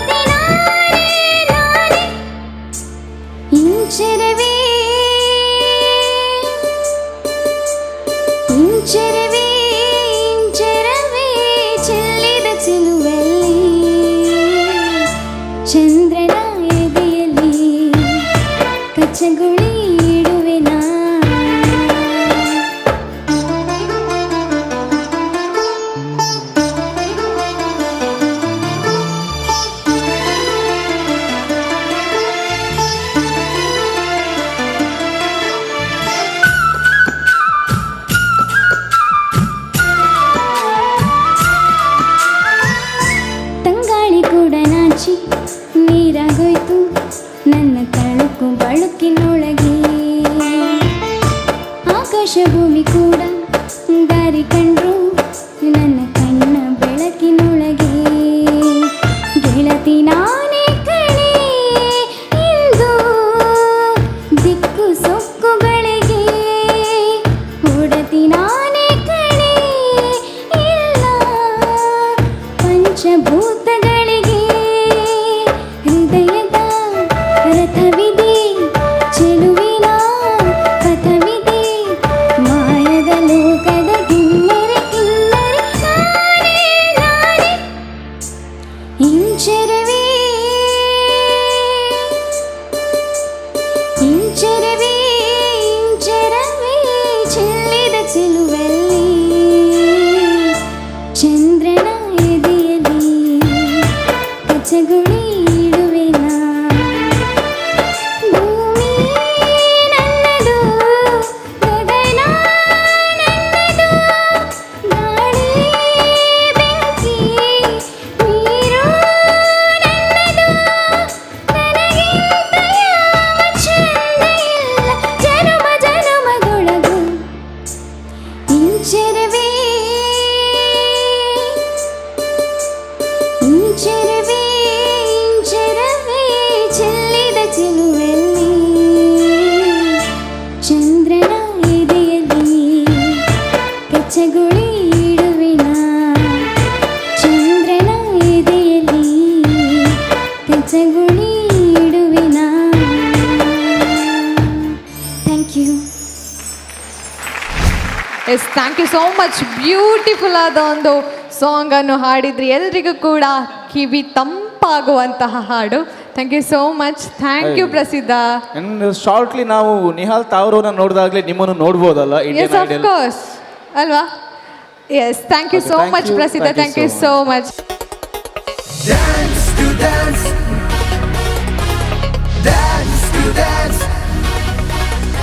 ಹೆಜ್ಜೆಗುಳಿ ಇಡುವಿನ ಚಂದ್ರನ ಎದೆಯಲ್ಲಿ ಹೆಜ್ಜೆಗುಳಿ ಇಡುವಿನ. Thank you. Yes, thank you so much. Beautiful ಆದ ಒಂದು ಸಾಂಗನ್ನು ಹಾಡಿದ್ರಿ, ಎಲ್ರಿಗೂ ಕೂಡ ಕಿವಿ ತಂಪಾಗುವಂತಹ ಹಾಡು. Thank you so much. Thank you Prasiddha. Shortly ನಾವು ನಿಹಾಲ್ ತಾವ್ರವ್ರನ್ನ ನೋಡಿದಾಗಲೇ ನಿಮ್ಮನ್ನು ನೋಡ್ಬೋದಲ್ಲ yes, Indian of idol. Course ಅಲ್ವಾ? Yes, thank you Okay, so thank much you, Prasiddha. thank you thank you so so much. Dance to dance, dance to dance.